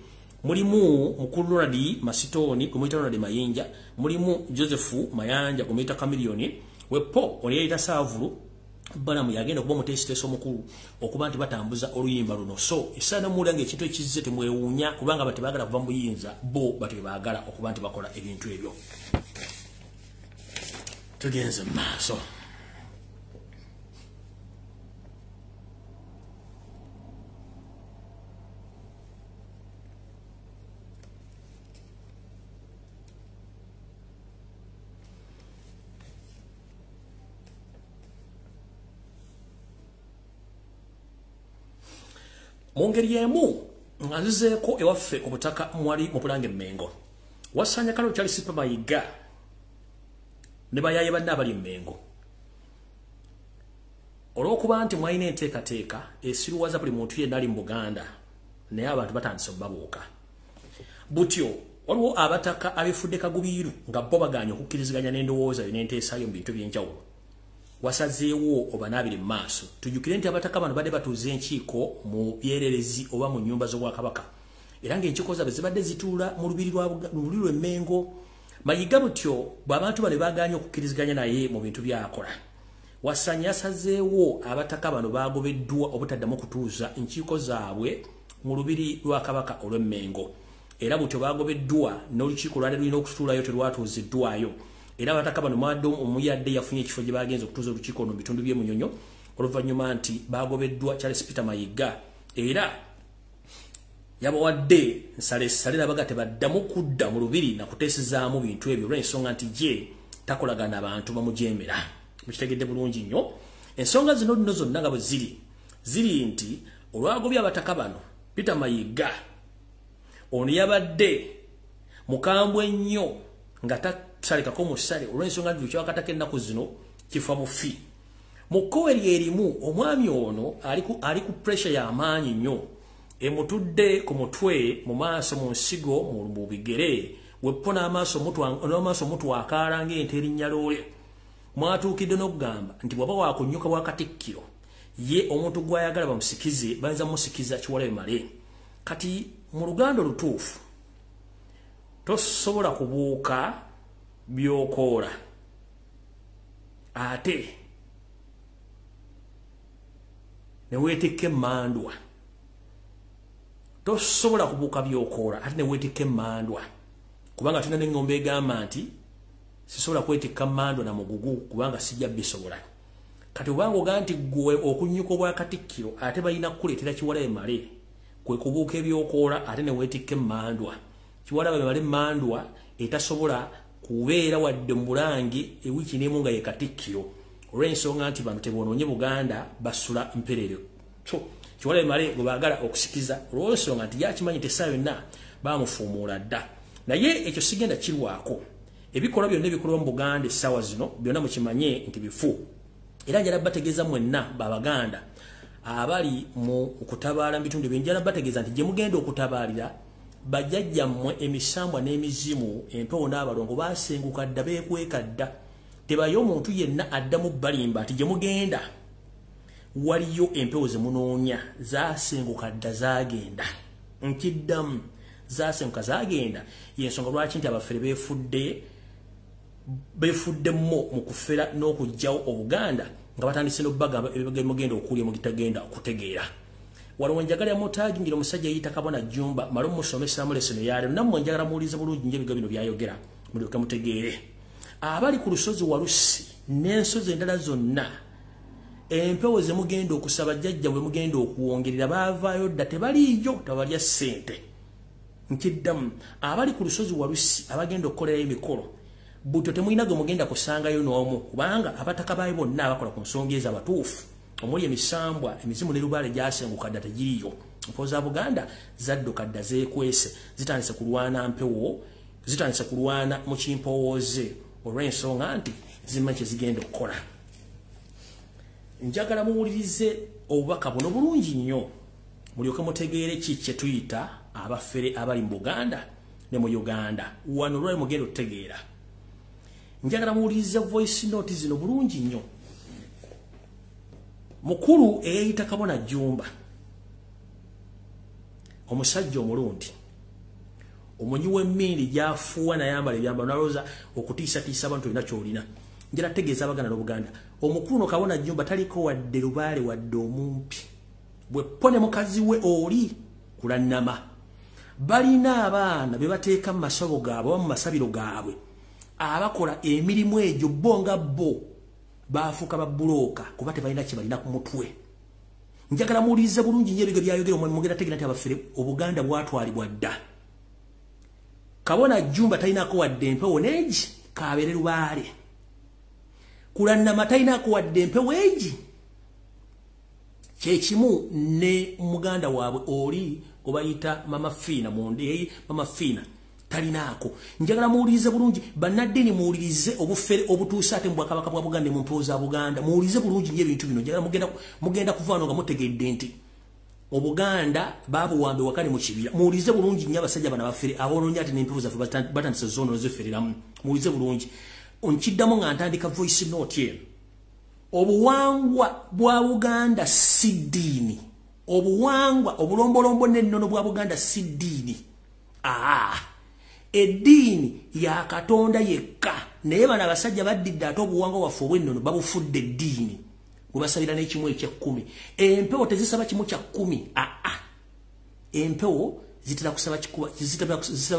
mulimu mukulu Ronald Masitoni kumuyita Ronald Mayinja mulimu Joseph Mayanja kumuyita Kamiliyoni wepo oliyita Saavulu Balamu yagenda kuba mutesiteso mukulu okuba nti batambuza oluyimba luno so isana mulange ekintu ekizze temwewuunya kubanga batebagala kuva mu buyinza bo batebagala okuba nti bakola ebintu ebyo tugenze maaso Mungeri yemu nganzizeeko ewaffe obutaka mwali mu Bulange Mmengo wasanya kalo kyali Sipa Mayiga ne bayaye banne abali Mmengo olw'okuba nti mwalina enteekateeka esiruwaza buli muntu yenna ali mu Buganda naye abantu batandise obubabuuka butyo waliwo abataka abifudde kagubiiru nga bo baganya okukkiriziganya n'endowooza yo n'enteesayo mu bintu by'enjawulo wasazeewo obanaabire mu maaso tujjukire nti abataka bano badde batuuza enkiiko mu byererezi oba mu nnyumba z'Obwakabaka era ng'enkiiko zaabwe zibadde zituula mu lubiri lw'Emmengo Mayiga butyo bw'abantu bano baganya okukkiriziganya naye mu bintu byakola Wasanya yasazeewo abataka bano bagobeddwa obutaddamu kutuuza enkiiko zaabwe mu lubiri lwa Kabaka olw'Emmengo era butyo bagobeddwa n'olukiiko lwali lulina okutuulayo terwatuuziddwayo era abataka bano mwado omuyadde yafunye ekifo gye bagenze okutuuza olukiiko mu bitundu by'e Munyonyo oluvannyuma nti bagobeddwa Charles Peter Mayiga era yabawadde nsale nabaga tebaddamu kudda mu lubiri na kuteesezaamu bintu ebyo olw'ensonga nti je takolagana abantu bamujemera mukitegedde bulungi nnyo ensonga zino nno zonna nga bwe ziri nti olwagobya abataka bano Peter Mayiga ono yabadde mukambwe nnyo nga tasalekako musale olw'ensonga nti kyawakatako ennaku zino kifa bufi mu kkowe lyerimu omwami ono ali ku pressure y'amaanyi nnyo emutudde ku mutwe mu maaso mu nsigo mu bigere weppo n'amaaso mutu akaala ng'ente erinnya loole mwatuukidde n'okugamba nti bw'aba waakunnyuka bwa Katikkiro ye omuntu gw'ayagala bamusikize bayinza musikiza Kiwalabe Male kati mu Luganda olutuufu tosobola kubuuka by'okoola ate ne weetikka emmandwa tosobola kubuuka by'okoola ate ne weetikka emmandwa kubanga tulina n'engombe egamba nti sisobola kwetikka mmandwa na mugugu kubanga sijja bisobola kati obanga ogaa nti gwe okunnyuka obwa Katikkiro ate balina kukuleetera Kiwalabe Male kwe kubuuka ebyokoola ate ne weetikka emmandwa Kiwalabe Male mmandwa etasobola kubeera wadde mu Bulange ewiiki n'emu nga ye Katikkiro olw'ensonga nti bano tebonoonye Buganda basula mperere so Kiwalabe Male gwe baagala okusikiza olw'ensonga nti yakimanyi tessa yonna baamufuumuula dda naye ekyo sigenda kirwako ebikolwa byonna ebikolwa mu Buganda essaawa zino byonna mukimanye nti bifu era njala bategeeza mwenna Babaganda abali mu kutabaala mu bitundu ebyo njala bategeeza nti gye mugenda okutabaalira bajjajjammwe emisambwa n'emizimu empewo n'abalongo baasenguka dda beekweka dda tebayo omuntu yenna addamu balimba nti gye mugenda waliyo empewo ze munoonya zaasenguka dda zaagenda nkiddamu zasenka zagenda yensonga lwaki nti abafere befuddemmo mu kufera n'okujjawo Obuganda nga batandise n'obbagamba ebigenda okulya mu gitagenda okutegeera. Waliwo njagala ya mutaagi ngira omusajja yita Kabona Jumba malo musomesa mu lesson yale namwe njagala muwulize bulungi nje biga bino byayogera mulyoke mutegeere. Abali ku lusozi Walusi n'ensozi endala zonna empewo ze mugenda okusaba jjajja bwe mugenda okuwongerera baavaayo dda tebaliyo tabalya ssente. Nkiddamu abali ku lusozi Walusi abagenda okukolera emikolo buto temulina gwe mugenda kusangayo n'omu kubanga abataka baayo bonna abakola ku nsonga ez'abatuufu omuli emisambwa emizimu ne lubaale gyasenguka dda tegiriyo. Mpewo za Buganda zadduka dda zeekwese zitandise kulwana mpewo zitandise kulwana mu kimpowooze olw'ensonga nti zimanyi kye zigenda okukola. Njagala muwulirize obubaka buno bulungi nnyo mulyoke mutegeere ki kye tuyita abafere abali mu Buganda ne mu Uganda wano lwali mugenda okutegeera. Njagala muwulirize voice note zino bulungi nnyo. Mukulu eyayita Kabona Jumba omusajja omulundi omunyi w'emmindi gy'afuuwa nayambala ebyambalo nalowooza okutiisatiisa abantu olina ky'olina. Njala tegeeza Abaganda n'Obuganda omukulu no Kabona Jumba taliko wadde lubaale wadde omumpi bwe ne mukazi we oli kulannama. Balina abaana be bateeka mu masabo gaabwe oba mu masabiro gaabwe abakola emirimu egyo bo nga bo baafuuka babulooka kuba tebalina kye balina ku mutwe. Njagala muwulirize bulungi nnyo ebyo byayogera mugenda tegeera nti abafere Obuganda bwatwalibwa dda. Kabona Jumba talinaako wadde empewo n'egi kaabeere lubaale. Kulannama talinaako wadde empewo egi. Kyekimu ne muganda waabwe oli gwe bayita Mama Fiina mundi Mama Fiina talinaako. Njagala muwulirize bulungi bannaddiini muwulirize obufere obutuusa ate mu Bwakabaka bwa Buganda mu mpewo za Buganda muwulirize bulungi nnyo ebintu bino. Njagala mugenda kuvaano nga mutegedde nti Obuganda baabuwambe wakali mu kibira. Muwulirize bulungi nnyo abasajja bano abafere aboononya ate n'empewo zaffe batandise zoono zefereramu. Muwulirize bulungi. Onkiddamu nga ntandika voice note eno. Obuwangwa bwa Buganda si ddiini. Obuwangwa obulombolombo n'ennono bwa Buganda si ddiini. Eddiini ya Katonda yekka. Naye bano abasajja baddidde ate obuwangwa bwaffe obw'ennono babufudde eddiini. Bwebasabira n'ekimu ekyekkumi. Empewo tezisaba kimu kya kkumi. Empewo zitera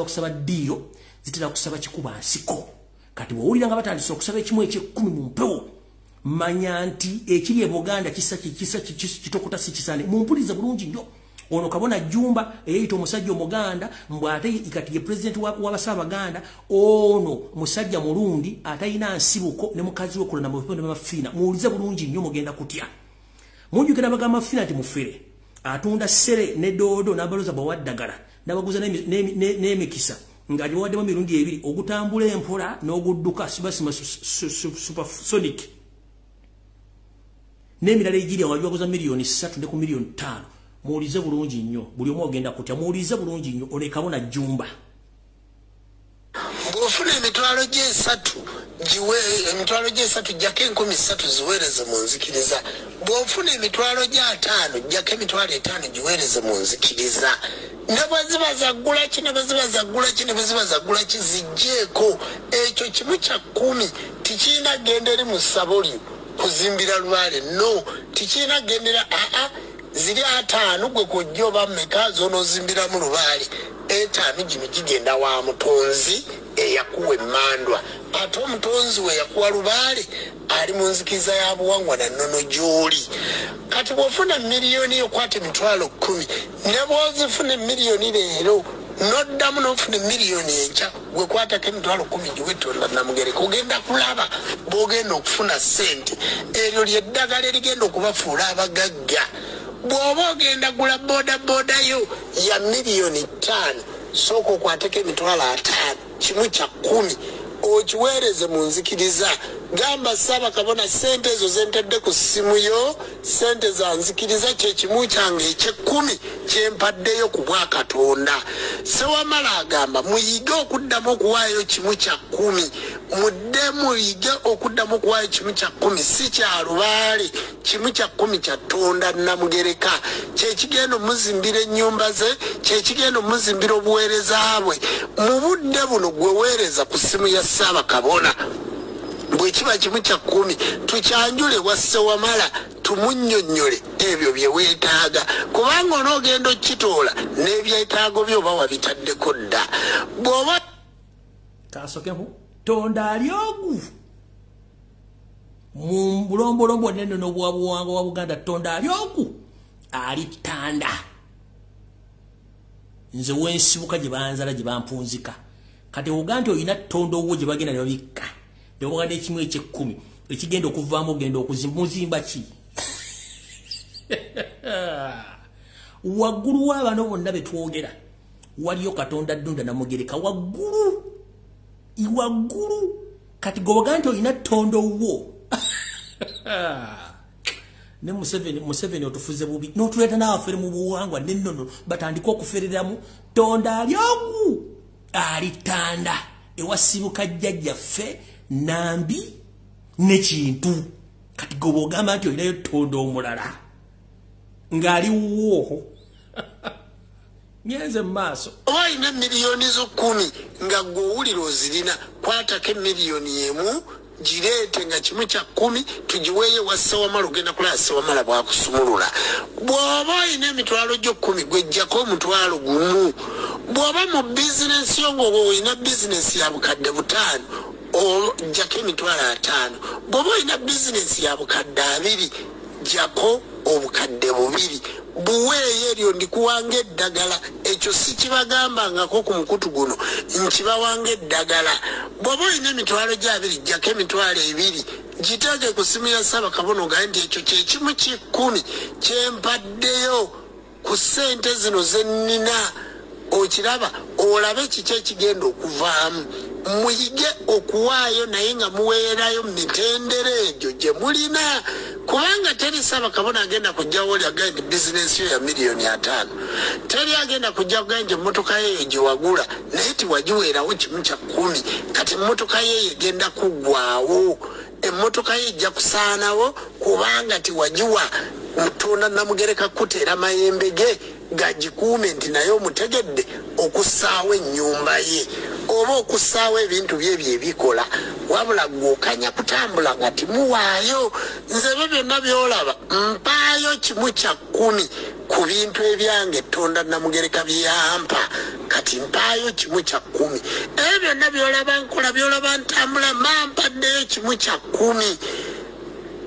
kusaba ddiiro, zitera kusaba kikuba nsiko. Kati bw'owulira nga batandise okusaba ekimu ekyekkumi mu mpewo manya nti ekiri e Buganda kisa kitokota si kisaane. Mumpulirize bulungi nnyo. Ono Kabona Jumba eyayita omusajja Omuganda mbw ate kati ye president w'Abasabaganda ono musajja mulundi atalina nsibuko ne mukazi we kulana mu Mama Fiina. Muwulize bulungi nnyo mugenda kutya. Mujjukira bagamba Fiina nti mufere atunda ssere ne doodo n'abaloza bawaddagala n'abaguza n'emikisa nga giwaddemu emirundi ebiri ogutambula empola n'ogudduka sibasima supersonic n'emirala egirya nga giwaguza miliyoni 3 ne ku miliyoni 5. Muwulize bulungi nnyo buli omu ogenda kutya. Muwulize bulungi nnyo ole Kabona Jumba. Bw'ofuna emitwalo gy'esatu jjako 13 ziweereze mu nzikiriza. Bw'ofuna emitwalo gy'ataano jjako emitwalo 5 giweereze mu nzikiriza. Ne bwe ziba zaggula ki zijjeeko. Ekyo kimu kya 10 tikirina genda eri mu ssabo lyo kuzimbira lubaale. No, tikirina gendera ziri 5 gwe kujja oba mmeka z'onoozimbiramu lubaale. 5 gino gigenda wa mutonzi eyakuwa emmandwa. Ate omutonzi we yakuwa lubaale ali mu nzikiriza ya buwangwa na nnono gy'oli. Kati bw'ofuna miliyoni yokwata emitwalo 10 ne bw'ozifuna emiliyoni leero n'oddamu n'ofuna miliyoni enkya gwe kwatako emitwalo 10 giwetonda namugereka ogenda kulaba bw'ogenda okufuna ssente. Eryo ly'eddagala erigenda okubafuula abagagga. Bw'oba ogenda gula boda yo ya miliyoni 5 sooka okwateko emitwalo 5 kimu kya 10 okiweereze mu nzikiriza gamba saba kabona sente ezo zentedde ku ssimu yo sente zanzikiriza kyekimu kyange eky'ekkumi kyempaddeyo ku bwa Katonda. Sewamala agamba muyige okuddamu okuwaayo kimu kya kkumi, mudde muyige okuddamu okuwaayo kimu kya kkumi, si kya lubaale, kimu kya kkumi kya Tonda Namugereka, kyekigenda omuzimbira ennyumba ze, kyekigenda omuzimbira obuweereza bwe. Mu budde buno gwe weereza ku ssimu ya Ssaabakabona bwe kiba kimu kya kkumi tukyanjule wa Sewamala tumunnyonnyole ebyo bye weetaaga, kubanga onoogenda okitoola n'ebyetaago byo oba wabitaddeko dda. Bw'oba kasokeho Tonda alyogu mu bulombolombo nene n'obwabuwanga wa Buganda, Tonda alyogu alitanda. Nze wensibuka gye banzala gye bampunzika kati Uganda oyina Tonda owwo gye bagenda ne babikka Uganda ekimu eky'ekkumi ekigenda okuvaamu ogenda okuzimba ki waggulu w'abano bonna be twogera waliyo Katonda Ddunda Namugereka waggulu kati gobaganda oyina Tonda owwo ne Museveni otufuze bubi n'otuleeta n'abafere mu buwangwa n'ennono batandika okufereramu Tonda alyogu alitanda ewasibuka jjajjaffe Nambi n'ekintu kati gobo ogamba nti olinayo Tonda omulala ng'aliwo nyenze mu maaso. Olina miliyoni zo 10 nga gw'owulira ozirina kwatako emiliyoni emu gireete nga kimu kya 10 tugiweeye wa Sewamala ogenda kulaba Sewamala bwakusumulula. Bw'oba olina emitwalo gyo 10 gwejjako omutwalo gumu. Bw'oba mu bizinensi yo ng'olina bizinensi ya bukadde 5 jjako emitwalo 5. Bw'oba olina bizinensi ya bukadde 2 jjako obukadde 2. Buweeyo eryo ndikuwanga eddagala, ekyo si kibagambangako ku mukutu guno, nkibawanga eddagala. Bw'oba olina emitwalo gya 2 jjako emitwalo 2 giteeke ku ssimu ya Ssaabakabona ogaye nti ekyo kye kimu ki-10 kyempaddeyo ku ssente zino ze nnina. Okiraba olabe kiki ekigenda okuvaamu. Muyige okuwaayo naye nga muweerayo mitendera egyo gye mulina, kubanga teri Ssaabakabona agenda kujjawo oli agaye nti bizinensi yo ya miliyoni 5. Teri agenda kujja kugaye nti emmotoka yeeyo gye wagula naye tiwagiweerawo kimu kya 10 kati emmotoka yeeyo egenda kuggwaawo, emmotoka ye ejja kusaanawo kubanga tiwagiwa Tonda Namugereka kuteera mayembe ge gagikuume nti naye omutegedde okussaawo ennyumba ye oba okussaawo ebintu bye byebikola, wabula gw'okanya kutambula nga timuwaayo. Nze ebyo byonna byolaba mpaayo kimu kya 10 ku bintu ebyange Tonda Namugereka byampa, kati mpaayo kimu kya 10. Ebyo byonna byolaba nkola, byolaba ntambula, mpaddeyo kimu kya 10.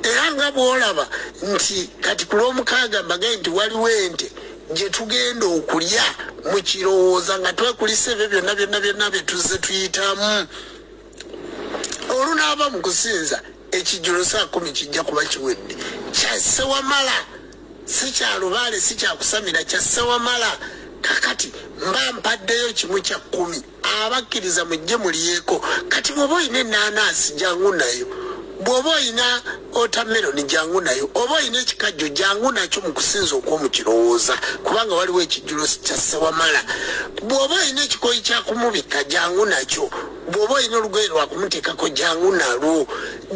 Era nga bw'olaba nti kati ku Lwomukaaga mbagaye nti waliwo ente gye tugenda okulya mu kirowooza nga twekulisa ebyo byonna bye tuzze tuyitamu. Olunaaba mu kusinza ekijjulo saa 10 kijja kuba kiwedde. Kya Sewamala, si kya lubaale, si kya kusamira, kya Sewamala. Kakati mba mpaddeyo kimu kya 10. Abakkiriza mujje muliyeko. Kati bw'oba olina ennaanansi jangu nayo, bw'oba olina watermelon jangu nayo, oba olina ekikajjo jangu nakyo mu kusinza okw'omukirowooza kubanga waliwo ekijjulo kya Sewamala. Bw'oba olina ekikoyi kya kumubikka jangu nakyo, bw'oba olina olugoye lwa kumuteekako jangu nalwo.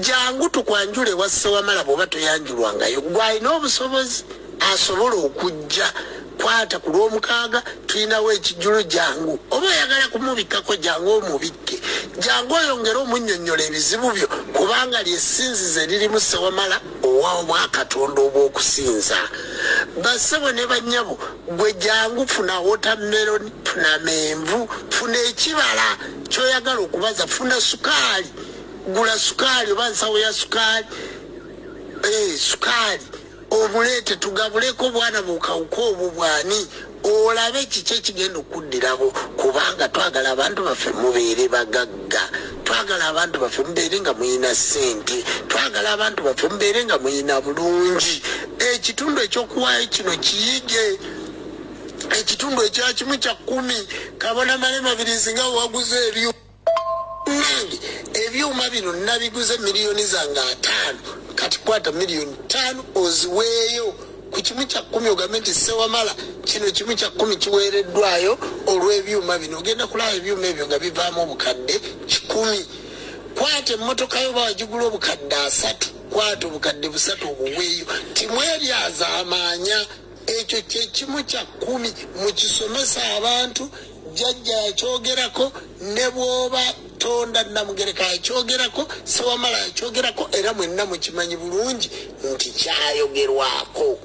Jangu tukwanjule wa Sewamala bw'oba toyanjulwangayo. Gw'alina obusobozi asobola okujja. Kwata ku Lwomukaaga tulinawo ekijjulo jangu, oba oyagala kumubikkako jangu omubikke, jangu oyongere omunnyonnyola ebizibu byo kubanga ly'essinzize lirimu Sewamala owa Bwakatonda obw'okusinza. Bassebo ne bannyabo gwe jangu funa watermelon, funa menvu, funa ekibala ky'oyagala okubaza, funa sukaali, gula sukaali oba nsawo ya sukaali, sukaali obuleete tugabuleko bwana bukawuka obwo bwani, olabe kiki ekigenda okuddirawo kubanga twagala abantu baffe mubeere bagagga, twagala abantu baffe mubeere nga muyina ssente, twagala abantu baffe mubeere nga muyina bulungi. Ekitundu ekyokuwaayo kino kiyige, ekitundu ekya kimu kya 10 Kabona Malema Birizi nga waguze ebyo nange ebyuma bino nabiguze miliyoni zange 5 kati kwata miliyoni 5 oziweeyo ku kimu kya 10 ogambe nti Sewamala kino kimu kya 10 kiweereddwayo olw'ebyuma bino ogenda kulaba ebyuma ebyo nga bivaamu obukadde 10 kwata emmotoka yo bawagigula obukadde 3 kwata obukadde 3 obuweeyo timweryaza amaanya ekyo kye kimu kya 10 mukisomesa abantu jjajja yakyogerako ne bw'oba Tonda Namugereka yakyogerako Sewamala yakyogerako era mwenna mukimanyi bulungi nti kyayogerwako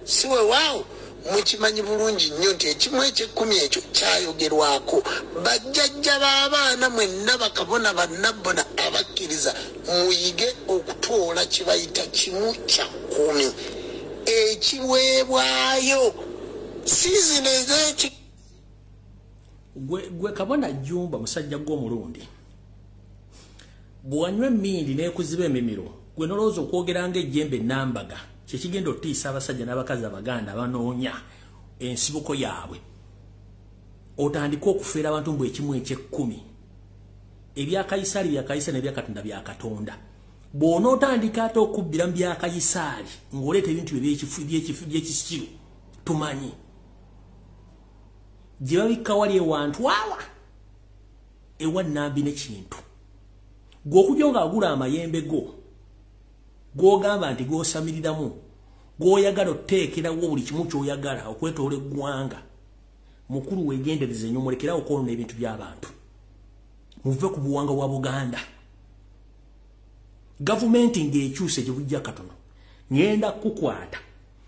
siwe waawo mukimanyi bulungi nnyo nti ekimu eky'ekkumi ekyo kyayogerwako bajjajja b'abaana mwenna bakabona bannabona abakkiriza muyige okutoola kye bayita kimu kya 10 ekiweebwayo sizini ez'eki gwe kabona Jumba musajja gw'omulundi bwanywa emmindi n'ekuziba emimiro gwe nolowooza okwogeranga ejjembe Nambaga kyekigenda otiisa abasajja n'abakazi Abaganda abanoonya ensibuko yaabwe otandika okufeera abantu mbwe ekimu eky'ekkumi ebya Kayisaali bya Kayisaali n'ebya Katonda bya Katonda bw'onootandika ate okubbira mu bya Kayisaali ng'oleeta ebintu by'ekisiru tumanyi gye babikka wali ewantu awa ewa Nambi n'ekintu gw'okujja ng'agula amayembe go gw'ogamba nti gw'osamiriramu gw'oyagala oteekerawo buli kimu ky'oyagala okwetoola eggwanga mukulu weegendereze nnyo mulekerawo okwonoona ebintu by'abantu muve ku buwanga bwa Buganda gavumenti ng'ekyuse gye bujja katono ngenda kukwata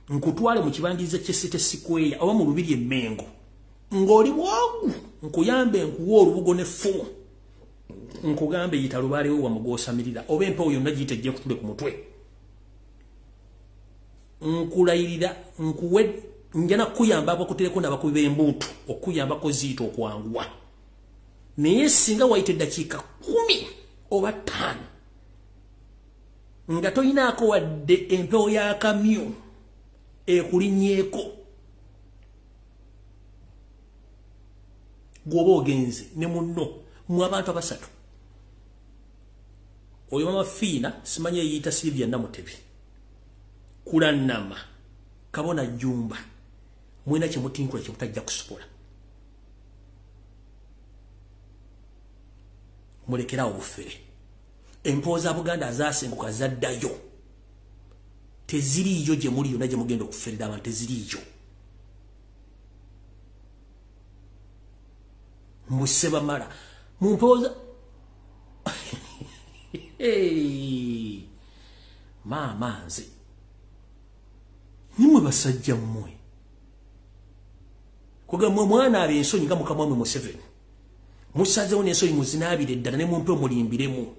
nkutwale mu kibangiriza ky'City Square oba mu Lubiri e Mengo ng'oli bwogu nkuyambe nkuwa olubugo n'effumu nkugambe yita lubaale we wamugosamirira oba empewo yonna giyite ejje kutule ku mutwe nkulayirira nkuwe njana kuyamba abakutereko n'abakubi b'embuutu okuyambako ziita okwanguwa naye singa wayita eddakiika 10 oba 5 nga toyinaako wadde empewo ya kamyu ekulinnyeeko gwoba ogenze ne munno mu abantu abasatu oyo mama Fiina simanyi eyita Sylvia Namutebi Kulanama Kabona Jumba mwena kyemutinkula kyemutajja kusobola mulekerawo obufere empewo za Buganda azaasenguka zaddayo teziriiyo gye muli yonna gye mugenda okuferera abantu teziriiyo Musebamala mumpoza mama nze nimwe basajja mmwe kugamba mwana ab'ensonyi nga mukama mmwe Museveni musazewo n'ensonyi muzinaabire eddala ne mumpe omulimbiremu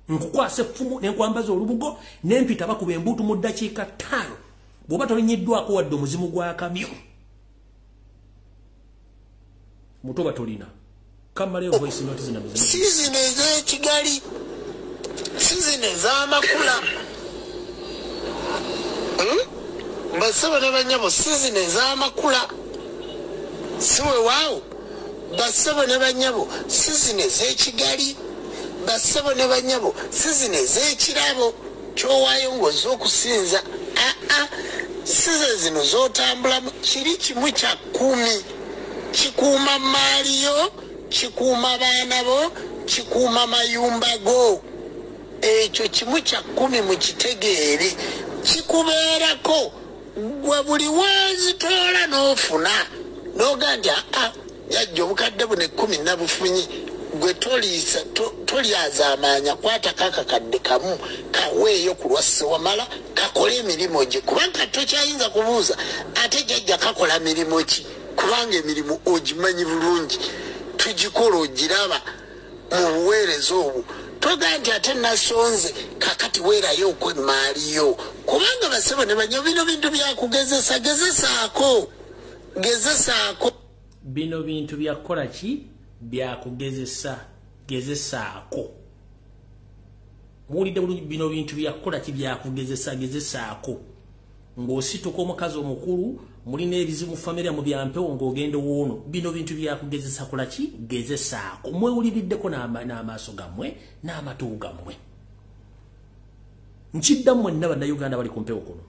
nkukwasa effumu n'enkwambaza olubugo n'empita bakuba embuutu mu ddakiika 5 bw'oba tolinyiddwako wadde omuzimu gwa kamyu mutoba tolina kamale voice note zina muzima sizini ez'ekigali sizini ez'amakula basebo ne banyabo sizini ez'amakula siwe waawo basebo ne banyabo sizini ez'ekigali basebo ne banyabo sizini ez'ekirabo kyowaayo ng'ozza okusinza size zino z'otambulamu kiri kimu kya 10 kikuuma maaliyo kikuuma baana bo kikuuma mayumba go ekyo kimu kya 10 mu kitegeere kikubeerako gwe buli wazitoola n'ofuna n'oga nti yajja obukadde buno 10 nabufunyi gwe tolyaza amaanya kwata kakakadde kamu kaweeyo ku lwa Sewamala kakole emirimu gye kubanga tokyayinza kubuuza ate jjajja kakola mirimu ki kubanga emirimu ogimanyi bulungi tugikola ogiraba mu buweereza obwo toga nti ate nasonze kakati weerayo okwemaaliyo kubanga basebo ne banyo bino bintu byakugezesa gezesaako bino bintu byakukola ki byakugezesa gezesaako muwulidde bulungi bino bintu byakukola ki byakugezesa gezesaako ng'osituka omukazi omukulu mulina ebizibu famire mu byampewo ng'ogenda woono bino bintu byakugezesa kulaki gezesaako mwewuliriddeko n'amaaso gammwe n'amatu gammwe nkiddamu mwenna bannayuganda bali ku mpewo kuno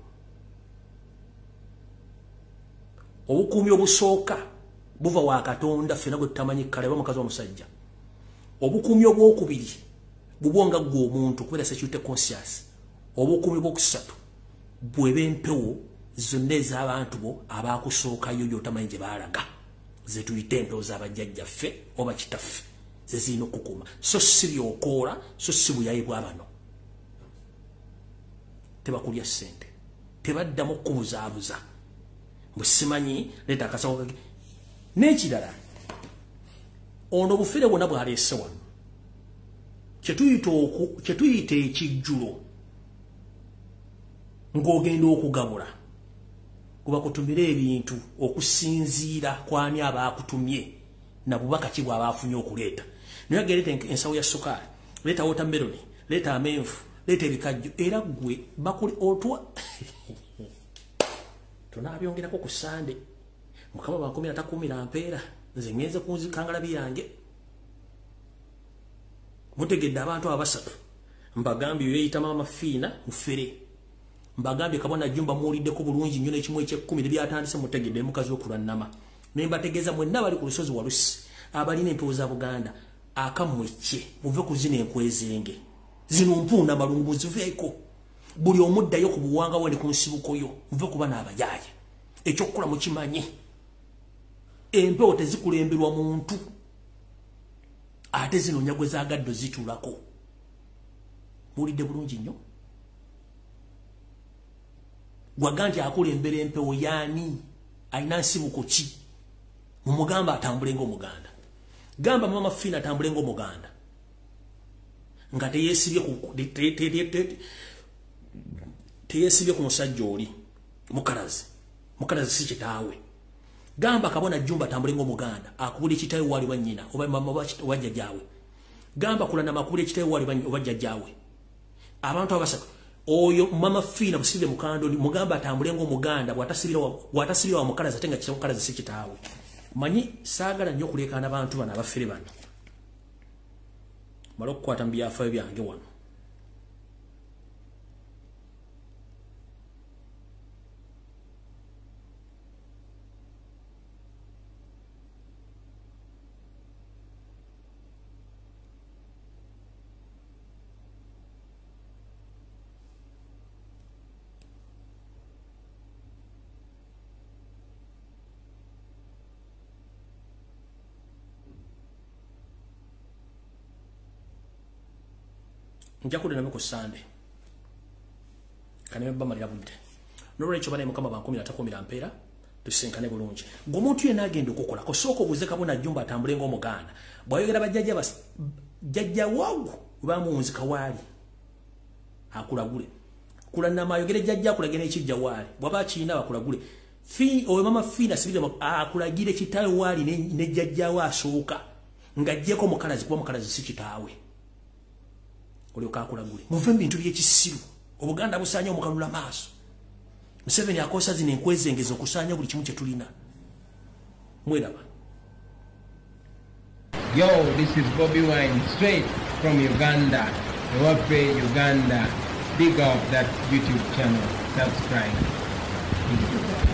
obukuumi obusooka buva wa Katonda ffena gwe tutamanyi kale oba mukazi omusajja obukuumi obwokubiri bubwonga gwe omuntu kubera security conscious obukuumi bwokusatu bweba empewo zonna ez'abantu bo abakusookayo gy'otamanyi gye baalaga ze tuyita empewo z'abajjajjaffe oba kitaffe ze zirina okukuuma so si byokoola so si buyayi bwa bano tebakulya ssente tebaddamu okubuzaabuza busimanyi leeta akasawo kage n'ekirala ono obufere bwonna bwaleese wano kye tuyita ekijjulo ng'ogenda okugabula kubakutumira ebintu okusinziira kwani abakutumye na bubaka ki bw'abaafunye okuleeta naye ageleeta ensawo ya sukaali leeta wotameroni leeta amenvu leeta ebikajjo era gwe bakuli otwa tunaabyongerako ku Sande mukama bankumira takumira mpeera nze ngenze kunzikangalabi yange mutegedde abantu abasatu mbagambye yeyita mama Fiina mufere mbagambye kabona jumba muwuliddeko bulungi nnyo n'ekimu eky'ekkumi nebyatandise mutegedde mukazi okulannama ne mbategeeza mwenna bali ku lusozi walusi abalina empewo za Buganda akamwekye muve ku zino enkwezenge zino mpuuna malungu ziveeko buli omuddayo ku buwanga wene ku nsibukoyo muve kuba n'abayaaye ekyokukola mukimanyi empewo tezikulemberwa muntu ate zino nyagwe zagaddo zituulako muwulidde bulungi nnyo gwaga nti akulembera empewo yaani alina nsibuko ki mumugamba atambule ng'Omuganda gamba mama Fiina atambule ng'Omuganda nga teyesibye ku musajja oli mukalazi si kitaawe gamba kabona Jumba atambule ng'Omuganda akubula ekitaawe wali wa nnyina oba mama wa jjajjaawe gamba kulana makubula ekitaawe wali wa jjajjaawe abantu abasatu oyo mama Fiina busibye mukando mugamba atambule ng'Omuganda bwatasibira wa mukalazi ate nga mukalazi si kitaawe manyi saagala nnyo okuleekaana abantu bano abafere bano mala okukwata mu byafaayo byange wano njakudde name ku Sande kanebe bamalira budde n'olwekyo bane mukama bankumira takumira mpeera tusinkane bulungi ng'omuntu yenna agenda okukola kosooka obuze kabona Jumba atambule ng'Omuganda bw'ayogera bajjajja waagu bamuwunzika waali akulagule kulannama ayogere jjajja akulagire n'ekijja waali bw'aba kiina bakulagule oyo mama Fiina sibire akulagire kitaawe waali ne jjajjaawe asooka ng'ajjeko omukalazi kuba omukalazi si kitaawe olyoka akulagule muve mu bintu by'ekisiru Obuganda busaanya omukalula maaso Museveni akosa zino enkwezengeza okusaanya buli kimu kye tulina mweraba. Yo, this is Bobby Wine straight from Uganda. Ewape Uganda. Big up that YouTube channel. Subscribe.